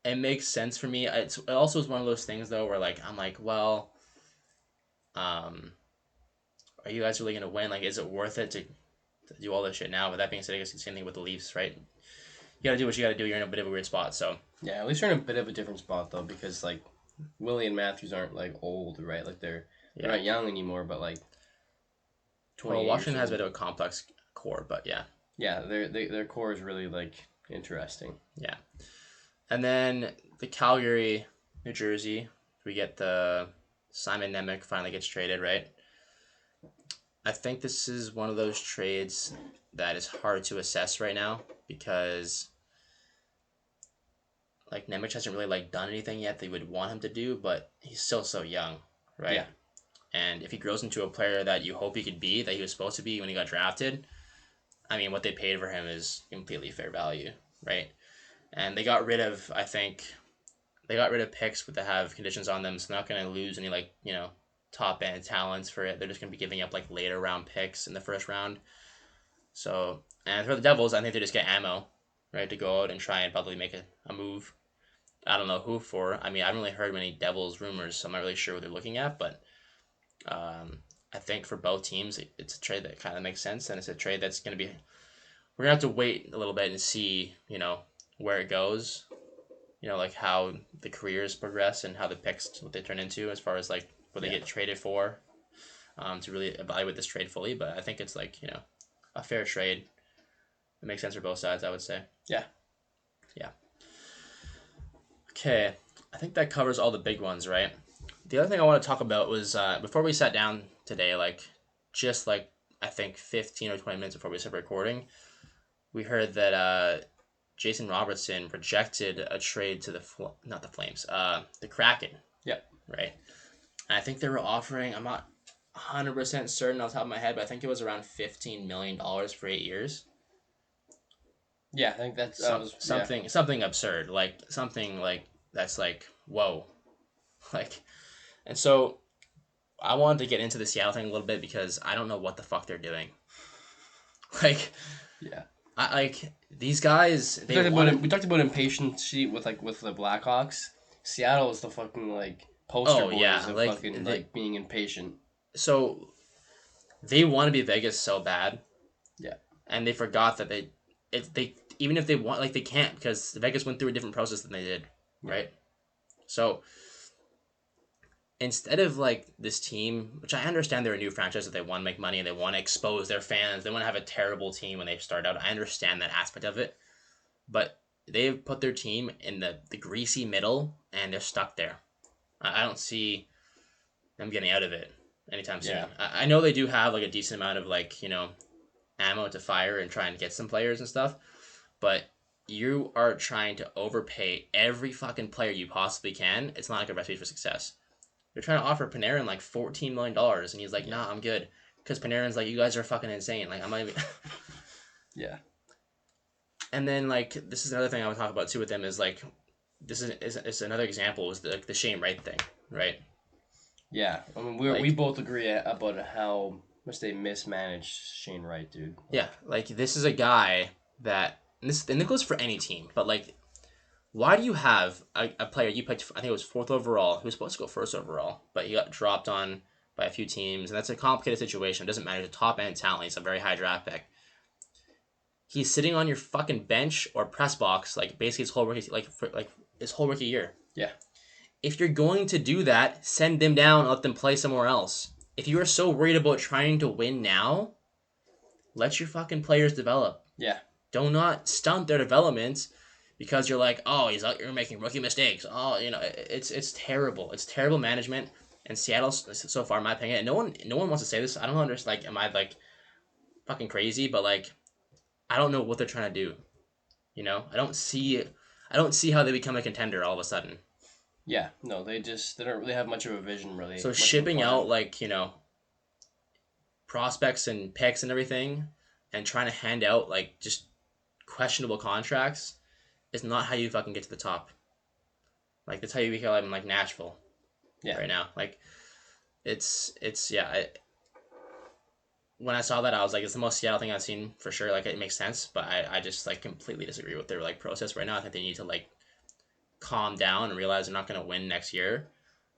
it makes sense for me. It also is one of those things though where like I'm like, well, are you guys really gonna win? Like, is it worth it to do all this shit now? But that being said, I guess it's the same thing with the Leafs, right? You gotta do what you gotta do. You're in a bit of a weird spot, so Yeah, at least you're in a bit of a different spot though, because like Willie and Matthews aren't like old, right? Like they're not young anymore, but like 20 well, Washington years has a old. bit of a complex core, but yeah, Yeah, their core is really like interesting. yeah. And then the Calgary, New Jersey, we get the Simon Nemec finally gets traded, right? I think this is one of those trades that is hard to assess right now because like Nemec hasn't really like done anything yet that you would want him to do, but he's still so young, right? Yeah. And if he grows into a player that you hope he could be, that he was supposed to be when he got drafted, I mean, what they paid for him is completely fair value, right? And they got rid of, I think, they got rid of picks that have conditions on them, so they're not going to lose any like top end talents for it. They're just going to be giving up like later round picks in the first round. So, and for the Devils, I think they just get ammo, right, to go out and try and probably make a move. I don't know who for. I mean, I haven't really heard many Devils rumors, so I'm not really sure what they're looking at. But I think for both teams, it's a trade that kind of makes sense, and it's a trade that's going to be. We're gonna have to wait a little bit and see, where it goes. Like how the careers progress and how the picks what they turn into as far as like what they get traded for. To really evaluate this trade fully, but I think it's like a fair trade. It makes sense for both sides, I would say. Yeah. Yeah. Okay, I think that covers all the big ones, right? The other thing I want to talk about was before we sat down today, like just like I think 15 or 20 minutes before we started recording, we heard that Jason Robertson rejected a trade to not the Flames, the Kraken. Yeah. Right. And I think they were offering. I'm not 100% certain off the top of my head, but I think it was around $15 million for 8 years. Yeah, I think that's something absurd, like something like that's like whoa, like, and so I wanted to get into the Seattle thing a little bit because I don't know what the fuck they're doing. Like, yeah, I like these guys. We talked about impatience with the Blackhawks. Seattle is the fucking like poster boys of fucking like being impatient. So they want to be Vegas so bad. Yeah, and they forgot that they even if they want, like, they can't because Vegas went through a different process than they did, right? So instead of like this team, which I understand they're a new franchise that they want to make money and they want to expose their fans, they want to have a terrible team when they start out. I understand that aspect of it, but they've put their team in the greasy middle and they're stuck there. I don't see them getting out of it anytime soon. I know they do have like a decent amount of like ammo to fire and try and get some players and stuff, but you are trying to overpay every fucking player you possibly can. It's not like a recipe for success. You're trying to offer Panarin like $14 million, and he's like, nah, I'm good. Because Panarin's like, you guys are fucking insane. Like, I'm not even... Yeah. And then like this is another thing I would talk about too with them is like is another example is the Shane Wright thing, right? Yeah, I mean we Like both agree about how much they mismanaged Shane Wright, dude. yeah, Like, like this is a guy that and this goes for any team, but like why do you have a player you picked? I think it was fourth overall. Who was supposed to go first overall, but he got dropped on by a few teams, and that's a complicated situation. It doesn't matter. He's a top end talent. He's a very high draft pick. He's sitting on your fucking bench or press box like basically his whole rookie like his whole rookie year. yeah, If you're going to do that, send them down and let them play somewhere else. If you are so worried about trying to win now, let your fucking players develop. yeah, Do not stunt their development because you're like, oh, he's out, you're making rookie mistakes. Oh, it's terrible. It's terrible management. And Seattle, so far, in my opinion, and no one wants to say this. I don't understand. Like, am I like fucking crazy? But like, I don't know what they're trying to do. I don't see how they become a contender all of a sudden. yeah. No, they don't really have much of a vision, really, So much of a shipping plan. out like prospects and picks and everything, and trying to hand out like just questionable contracts is not how you fucking get to the top. Like that's how you become like Nashville Yeah, right now. Like it's yeah. When I saw that, I was like, it's the most Seattle thing I've seen for sure. Like it makes sense, but I just like completely disagree with their like process right now. I think they need to like calm down and realize they're not gonna win next year,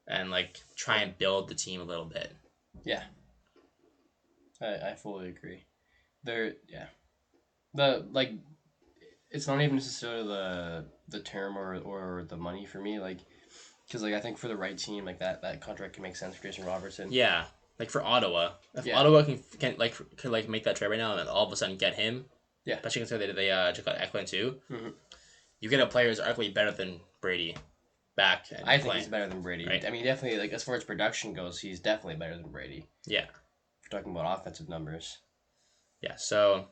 and like try and build the team a little bit. yeah. I fully agree. Yeah. The like it's not even necessarily the term or the money for me, like because like I think for the right team, like that contract can make sense for Jason Robertson. Yeah, like for Ottawa, if Yeah, Ottawa can make that trade right now and all of a sudden get him, yeah. especially considering they just got Eklund too, Hmm. you get a player who's arguably better than Brady back and I think he's playing, better than Brady. right? I mean, definitely like as far as production goes, he's definitely better than Brady. Yeah, If we're talking about offensive numbers. yeah. So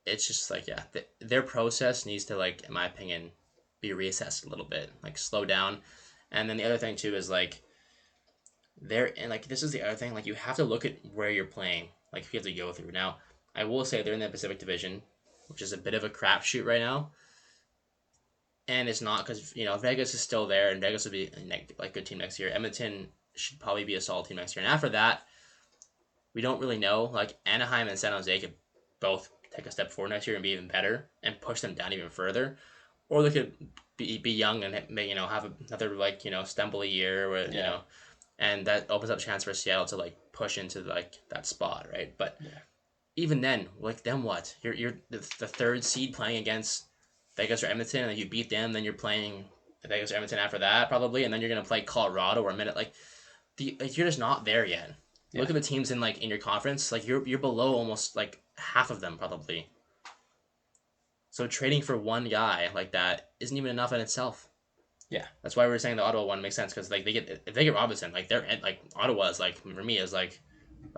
it's just like yeah, their process needs to like, in my opinion, be reassessed a little bit, like slow down. And then the other thing too is like and like this is the other thing, like you have to look at where you're playing, like you have to go through. Now, I will say they're in the Pacific Division, which is a bit of a crapshoot right now. And it's not because Vegas is still there, and Vegas will be like good team next year. Edmonton should probably be a solid team next year, and after that, we don't really know. Like Anaheim and San Jose could both take a step forward next year and be even better, and push them down even further, or they could be young and have another like stumble a year, where Yeah, and that opens up a chance for Seattle to like push into like that spot, right? But yeah, even then, like then what? You're the third seed playing against Vegas or Edmonton, and if you beat them, then you're playing Vegas or Edmonton after that probably, and then you're gonna play Colorado or a minute like you're just not there yet. yeah, Look at the teams in your conference, like you're below almost like half of them probably. So trading for one guy like that isn't even enough in itself. yeah, That's why we were saying the Ottawa one makes sense because like if they get Robinson, like they're like Ottawa is like for me is like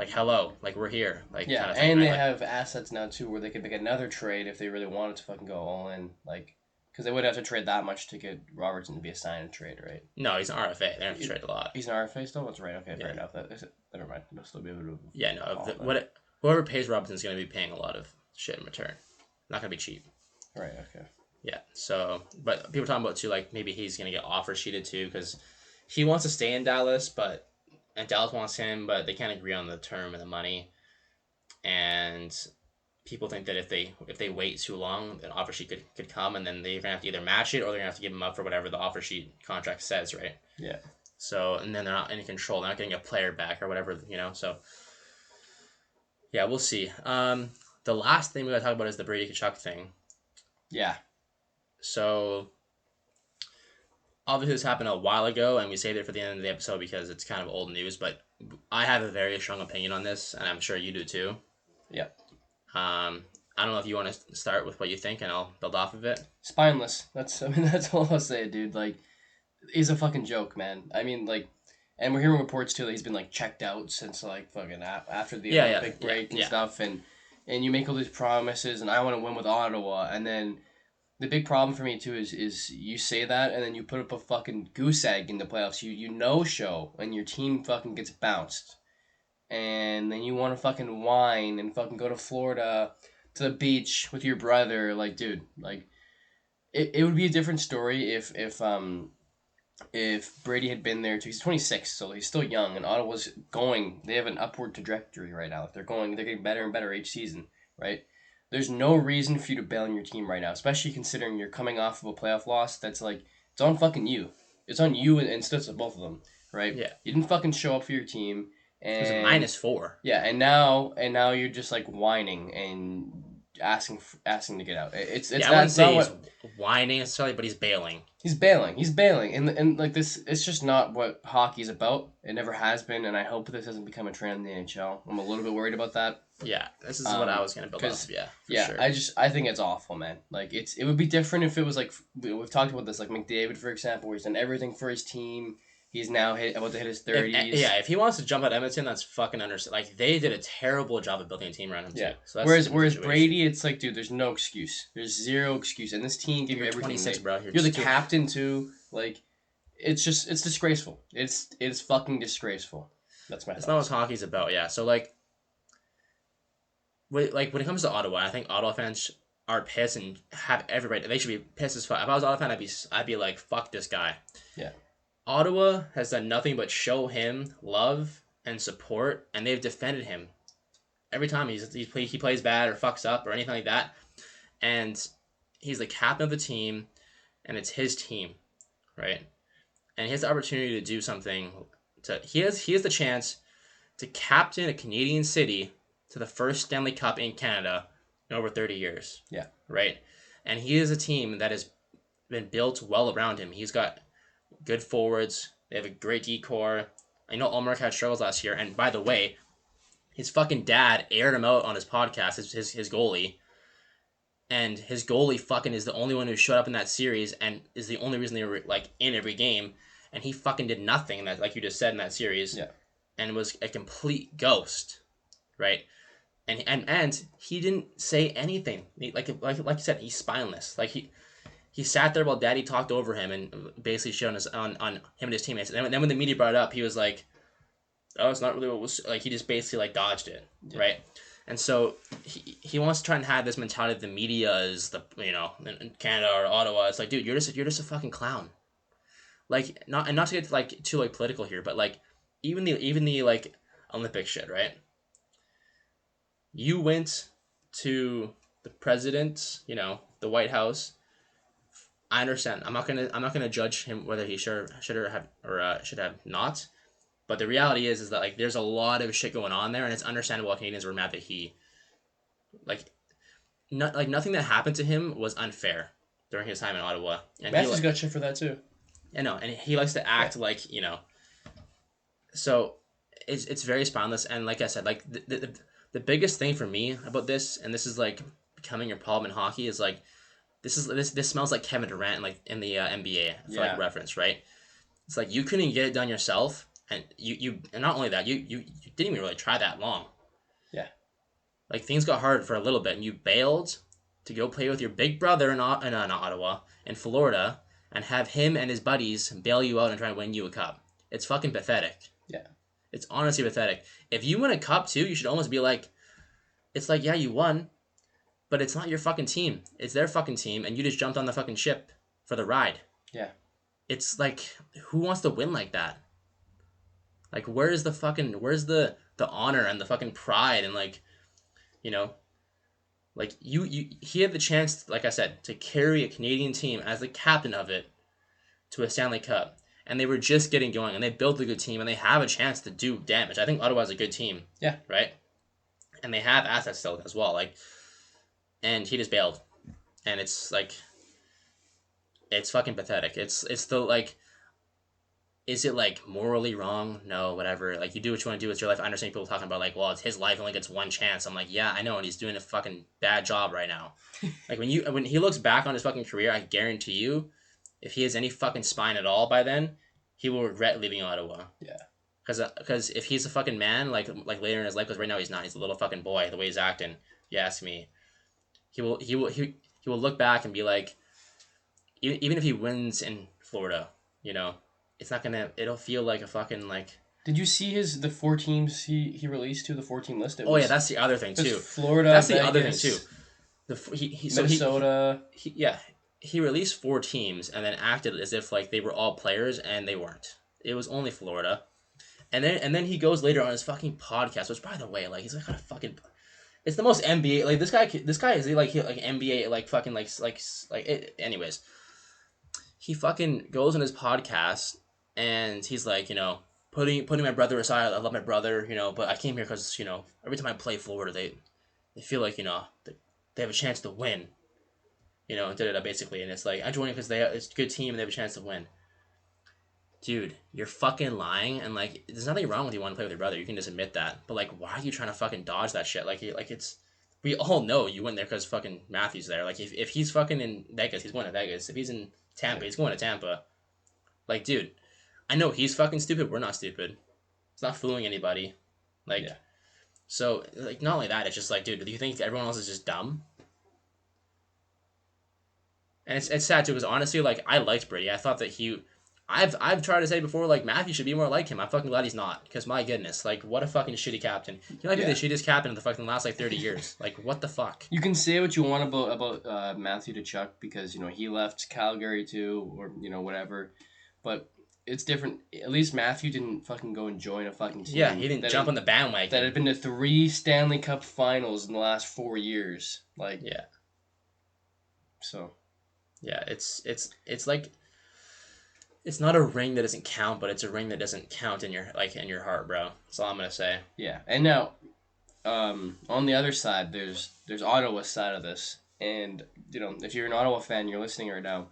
hello, like we're here, like yeah. kind of thing, And right? they Like have assets now too, where they could make another trade if they really wanted to fucking go all in, like because they would have to trade that much to get Robertson to be a sign and trade, right? no, he's an RFA. They have to trade a lot. He's an RFA still. That's right. Okay, fair Yeah, enough. That is it. Never mind. They'll still be able to yeah. No, haul them. whoever pays Robinson's gonna be paying a lot of shit in return. Not gonna be cheap. Right. Okay. Yeah. So, but people are talking about too, like maybe he's gonna get offer sheeted too because he wants to stay in Dallas, and Dallas wants him, but they can't agree on the term and the money. And people think that if they wait too long, an offer sheet could come, and then they're gonna have to either match it or they're gonna have to give him up for whatever the offer sheet contract says, right? Yeah. So, and then they're not in control. They're not getting a player back or whatever. So, yeah, we'll see. The last thing we gotta talk about is the Brady Kachuk thing. Yeah. So, obviously, this happened a while ago, and we saved it for the end of the episode because it's kind of old news. But I have a very strong opinion on this, and I'm sure you do too. Yeah. I don't know if you want to start with what you think, and I'll build off of it. Spineless. I mean that's all I'll say, dude. Like he's a fucking joke, man. I mean like and we're hearing reports too that he's been like checked out since like fucking after the Yeah, yeah, Olympic yeah, break and yeah. stuff and you make all these promises and I want to win with Ottawa and then the big problem for me too is you say that and then you put up a fucking goose egg in the playoffs. You no show and your team fucking gets bounced. And then you want to fucking whine and fucking go to Florida to the beach with your brother. Like, dude, like it would be a different story if Brady had been there too. He's 26, so he's still young, and Ottawa's going. They have an upward trajectory right now. They're getting better and better each season, right? There's no reason for you to bail on your team right now, especially considering you're coming off of a playoff loss. That's like it's on fucking you. It's on you and Stutz of both of them, right? Yeah. You didn't fucking show up for your team, It was a and -4. yeah, and now you're just like whining and asking to get out. It's Yeah, I wouldn't that's not say he's what whining necessarily, but he's bailing. he's bailing. He's bailing, and like this, it's just not what hockey's about. It never has been, and I hope this doesn't become a trend in the NHL. I'm a little bit worried about that. Yeah, this is what I was gonna build up. Yeah, for Yeah, sure. I think it's awful, man. Like it would be different if it was like we've talked about this, like McDavid, for example, where he's done everything for his team. He's now about to hit his 30s. If he wants to jump at Edmonton, that's fucking understood. Like they did a terrible job of building a team around him Yeah. too. So that's Whereas Brady, it's like, dude, there's no excuse. There's zero excuse, and this team gave you You're everything. 26, bro. You're the captain too. Like, it's disgraceful. It's fucking disgraceful. That's my. That's not what hockey's about. Yeah. So like when it comes to Ottawa, I think Ottawa fans are pissed and have every right. They should be pissed as fuck. If I was an Ottawa fan, I'd be like, fuck this guy. Yeah. Ottawa has done nothing but show him love and support, and they've defended him every time he plays bad or fucks up or anything like that. And he's the captain of the team, and it's his team, right? And he has the opportunity to do something. He has the chance to captain a Canadian city to the first Stanley Cup in Canada in over 30 years. Yeah. Right? And he is a team that has been built well around him. He's got good forwards. They have a great decor. I know Ulmark had struggles last year. And by the way, his fucking dad aired him out on his podcast, his goalie. And his goalie fucking is the only one who showed up in that series and is the only reason they were like in every game. And he fucking did nothing in that, like you just said, in that series. Yeah. And was a complete ghost. Right? And he didn't say anything. Like you said, he's spineless. Like he sat there while Daddy talked over him and basically showed us on him and his teammates. And then when the media brought it up, he was like, "Oh, it's not really what was like." He just basically like dodged it, right? And so he wants to try and have this mentality that the media is in Canada or Ottawa. It's like, dude, you're just a fucking clown. Like not to get like too like political here, but like even the like Olympic shit, right? You went to the president, the White House. I understand. I'm not gonna judge him whether he should have not. But the reality is that like there's a lot of shit going on there, and it's understandable why Canadians were mad that he, like, nothing that happened to him was unfair during his time in Ottawa. And Matthew's got shit for that too. I know, and he likes to act like So, it's very spineless, and like I said, like the biggest thing for me about this, and this is like becoming a problem in hockey, is like this smells like Kevin Durant like in the NBA for like reference, right? It's like you couldn't get it done yourself, and and not only that, you didn't even really try that long. Yeah. Like things got hard for a little bit, and you bailed to go play with your big brother in Ottawa, in Florida, and have him and his buddies bail you out and try to win you a cup. It's fucking pathetic. Yeah. It's honestly pathetic. If you win a cup too, you should almost be like, it's like, yeah, you won, but it's not your fucking team. It's their fucking team, and you just jumped on the fucking ship for the ride. Yeah. It's like, who wants to win like that? Like, where's the honor and the fucking pride and like, like he had the chance, like I said, to carry a Canadian team as the captain of it to a Stanley Cup. And they were just getting going, and they built a good team, and they have a chance to do damage. I think Ottawa's a good team. Yeah. Right? And they have assets still as well. Like, and he just bailed. And it's like, it's fucking pathetic. It's the like, is it like morally wrong? No, whatever. Like, you do what you want to do with your life. I understand people talking about like, well, it's his life, only gets one chance. I'm like, yeah, I know, and he's doing a fucking bad job right now. Like when he looks back on his fucking career, I guarantee you, if he has any fucking spine at all by then, he will regret leaving Ottawa. Yeah. Because if he's a fucking man, like later in his life, because right now he's not. He's a little fucking boy. The way he's acting, if you ask me, he will look back and be like, even if he wins in Florida, it's not gonna. It'll feel like a fucking like. Did you see the 4 teams he released to the 4-team list? Yeah, that's the other thing too. Florida. That's Vegas, the other thing too. He Minnesota. yeah, he released 4 teams and then acted as if like they were all players and they weren't. It was only Florida. And then he goes later on his fucking podcast, which by the way, like he's like a fucking it's the most NBA like this guy is like NBA like fucking like it, anyways. He fucking goes on his podcast and he's like, putting my brother aside, I love my brother, but I came here cuz every time I play Florida, they feel like, they have a chance to win. Basically, and it's like I joined because it's a good team and they have a chance to win. Dude, you're fucking lying, and like, there's nothing wrong with you wanting to play with your brother. You can just admit that. But like, why are you trying to fucking dodge that shit? Like it's we all know you went there because fucking Matthew's there. Like if he's fucking in Vegas, he's going to Vegas. If he's in Tampa, he's going to Tampa. Like, dude, I know he's fucking stupid. We're not stupid. It's not fooling anybody. Like, Yeah. so like not only that, it's just like, dude, do you think everyone else is just dumb? And it's sad too because honestly, like I liked Brady. I thought that I've tried to say before like Matthew should be more like him. I'm fucking glad he's not because my goodness, like what a fucking shitty captain. He might be the Yeah. shittiest captain in the fucking last like 30 years. Like what the fuck? You can say what you want about Matthew to Chuck because he left Calgary too, or whatever, but it's different. At least Matthew didn't fucking go and join a fucking Yeah, team he didn't jump on the that bandwagon. had been to 3 Stanley Cup Finals in the last 4 years. Like, Yeah, so yeah. It's like it's not a ring that doesn't count, but it's a ring that doesn't count in your heart, bro. That's all I'm gonna say. yeah. And now, on the other side, there's Ottawa's side of this, and if you're an Ottawa fan, you're listening right now.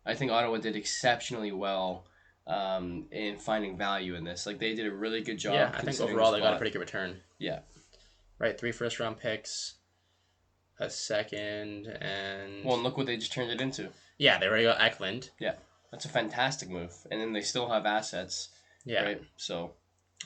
I think Ottawa did exceptionally well in finding value in this. Like they did a really good Yeah, job I think considering the overall they got a spot. pretty good return. Yeah, Right, 3 first-round picks, a second, well, and and look what they just turned it into. yeah, they already got Eklund. Yeah, that's a fantastic move, and then they still have assets, Yeah, right? So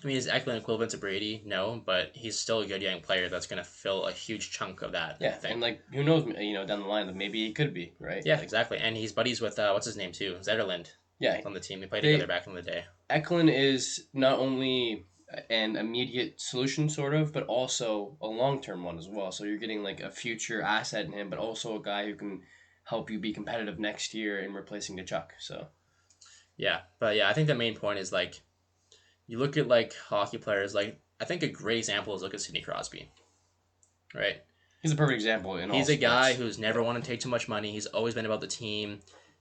I mean, is Eklund equivalent to Brady? No, but he's still a good young player that's going to fill a huge chunk of that yeah, thing. and like who knows, down the line, maybe he could be right. Yeah, exactly. And he's buddies with, what's his name, too? Zetterland Yeah, on the team. They played they together back in the day. Eklund is not only an immediate solution, sort of, but also a long term one as well. So you're getting like a future asset in him, but also a guy who can help you be competitive next year in replacing the Chuck. So Yeah, but yeah, I think the main point is, like, you look at, like, hockey players, like, I think a great example is look at Sidney Crosby, right? he's a perfect example in all He's a guy sports. who's never wanted to take too much money. He's always been about the team.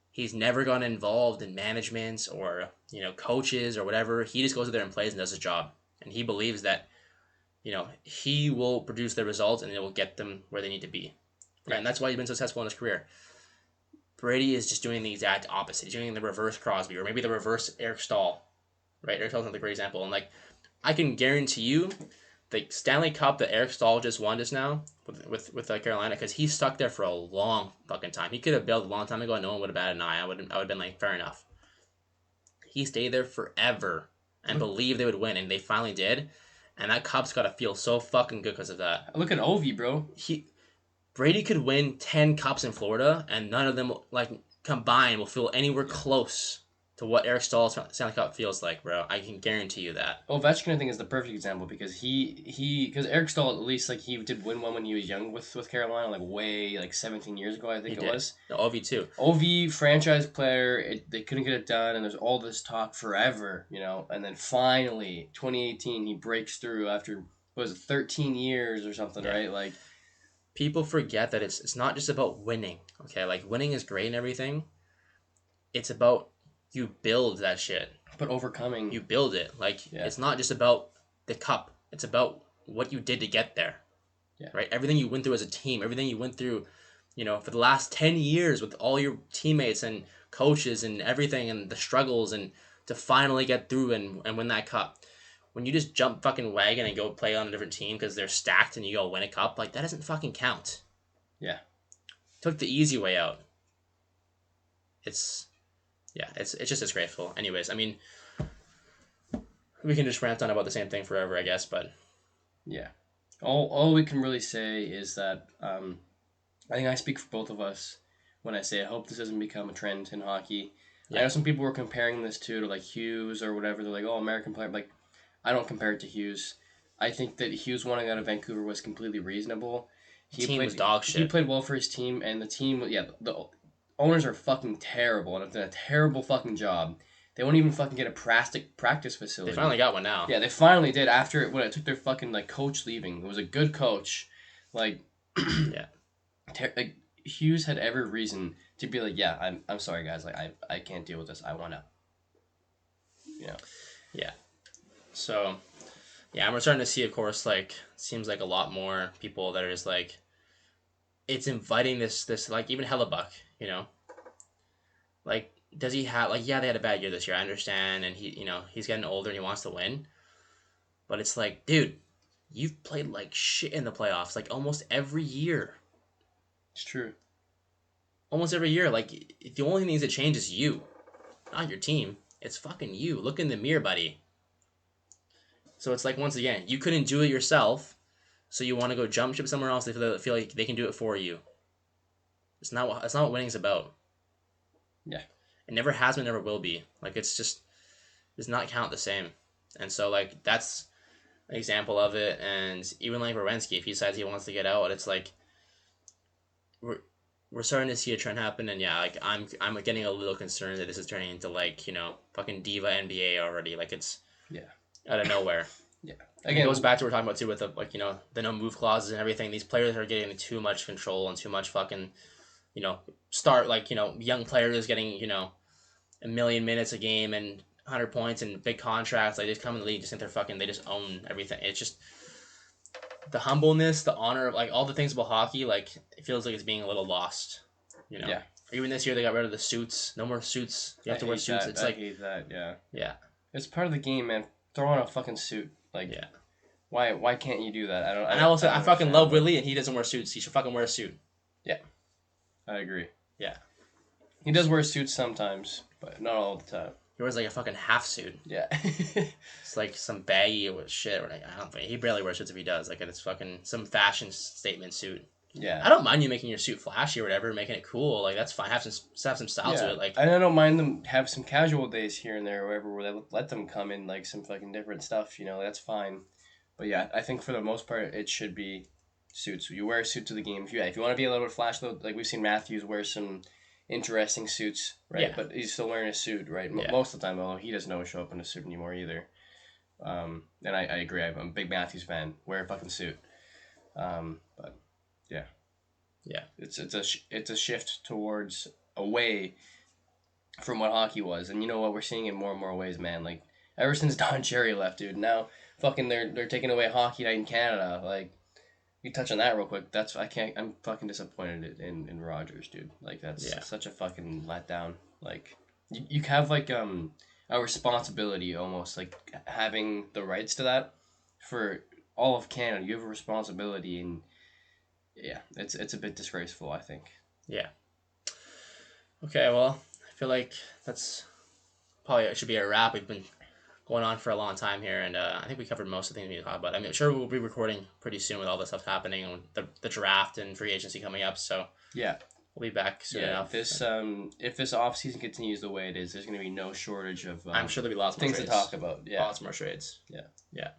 He's never gotten involved in management or coaches or whatever. He just goes out there and plays and does his job. And he believes that he will produce the results and it will get them where they need to be. Right? Yeah. And that's why he's been successful in his career. Brady is just doing the exact opposite. He's doing the reverse Crosby or maybe the reverse Eric Stahl. Right? Eric Stahl's not the great example. And like I can guarantee you the Stanley Cup that Eric Stahl just won just now with Carolina because he stuck there for a long fucking time. He could have bailed a long time ago and no one would have batted an eye. I would have been like, fair enough. He stayed there forever and believed they would win, and they finally did. And that cup's got to feel so fucking good because of that. Look at Ovi, bro. Brady could win 10 cups in Florida, and none of them like combined will feel anywhere close to what Eric Stahl's Stanley Cup feels like, bro. I can guarantee you that. Ovechkin, I think, is the perfect example because because Eric Stahl, at least, like, he did win one when he was young with Carolina, like way like 17 years ago, I think He it did. was. No, Ovi too. Ovi, franchise player, they couldn't get it done, and there's all this talk forever, and then finally 2018 he breaks through after what was it, 13 years or something, Yeah. right? Like, People forget that it's not just about winning. Okay, like winning is great and everything. It's about you build that shit. but overcoming. You build it. Like Yeah. it's not just about the cup. It's about what you did to get there. Yeah. Right? Everything you went through as a team, everything you went through, for the last 10 years with all your teammates and coaches and everything and the struggles and to finally get through and win that cup. When you just jump fucking wagon and go play on a different team because they're stacked and you go win a cup, like that doesn't fucking count. Yeah. Took the easy way out. It's just disgraceful. Anyways, I mean, we can just rant on about the same thing forever, I guess, but Yeah. All we can really say is that I think I speak for both of us when I say I hope this doesn't become a trend in hockey. I Yeah. know some people were comparing this to like Hughes or whatever. They're like, oh, American player. Like, I don't compare it to Hughes. I think that Hughes wanting out of Vancouver was completely reasonable. team was dog He shit. played well for his team, and the team, the owners are fucking terrible and have done a terrible fucking job. They won't even fucking get a practice They facility. finally got one now. Yeah, they finally did after when it took their fucking like coach leaving. It was a good coach, like Yeah. like Hughes had every reason to be like, yeah, I'm sorry guys, like I can't deal with this. I want out. You know. Yeah. So, yeah, we're starting to see, of course, like, seems like a lot more people that are just like, it's inviting this like, even Hellebuck, you know? Like, does he have, like, yeah, they had a bad year this year, I understand, and he's getting older and he wants to win. But it's like, dude, you've played like shit in the playoffs, like, almost every year. It's true. Almost every year. Like, the only thing that needs to change is you, not your team. It's fucking you. Look in the mirror, buddy. So it's like, once again, you couldn't do it yourself, so you want to go jump ship somewhere else. They feel like they can do it for you. It's not what winning's about. Yeah. It never has been, never will be. Like, it's just does not count the same. And so, like, that's an example of it. And even like Werenski, if he decides he wants to get out, it's like we're starting to see a trend happen. And yeah, like I'm getting a little concerned that this is turning into, like, fucking diva NBA already. Like, it's out of nowhere. Yeah. Again, it goes back to what we're talking about too with the, like, the no move clauses and everything. These players are getting too much control and too much fucking, start, like, young players getting, a million minutes a game and 100 points and big contracts. Like, they just come in the league, just think they just own everything. It's just the humbleness, the honor, like, all the things about hockey, like, it feels like it's being a little lost, Yeah. Even this year they got rid of the suits. No more suits. You have to wear suits. It's like, I hate that. Yeah. yeah. It's part of the game, man. Throw on a fucking suit. Like, Yeah. Why can't you do that? And I will say, I fucking love Willie, and he doesn't wear suits. He should fucking wear a suit. Yeah. I agree. Yeah. He does wear suits sometimes, but not all the time. He wears like a fucking half suit. Yeah. It's like some baggy shit. Or, like, I don't think he barely wears suits if he does. Like, it's fucking some fashion statement suit. Yeah. I don't mind you making your suit flashy or whatever, making it cool. Like, that's fine. Have some style to it. Like, and I don't mind them have some casual days here and there, or whatever, where they let them come in like some fucking different stuff. That's fine. But yeah, I think for the most part, it should be suits. You wear a suit to the game. If you want to be a little bit flashy, like we've seen Matthews wear some interesting suits, right? Yeah. But he's still wearing a suit, right? Yeah. Most of the time, although he doesn't always show up in a suit anymore either. And I agree. I'm a big Matthews fan. Wear a fucking suit. But yeah. Yeah. It's a shift towards away from what hockey was, and you know what, we're seeing it more and more ways, man. Like, ever since Don Cherry left, dude, now fucking they're taking away hockey night in Canada. Like, you touch on that real quick. I'm fucking disappointed in Rogers, dude. Like, that's such a fucking letdown. Like, you have like a responsibility almost, like having the rights to that for all of Canada. You have a responsibility, and yeah, it's a bit disgraceful, I think. Yeah. Okay, well, I feel like that's probably it should be a wrap. We've been going on for a long time here, and I think we covered most of the things we need to talk about. I mean, sure, we'll be recording pretty soon with all this stuff happening, and the draft and free agency coming up. So yeah, we'll be back soon enough. If this off season continues the way it is, there's going to be no shortage of. I'm sure there'll be lots more things trades. to talk about. Yeah, lots more trades. Yeah. Yeah.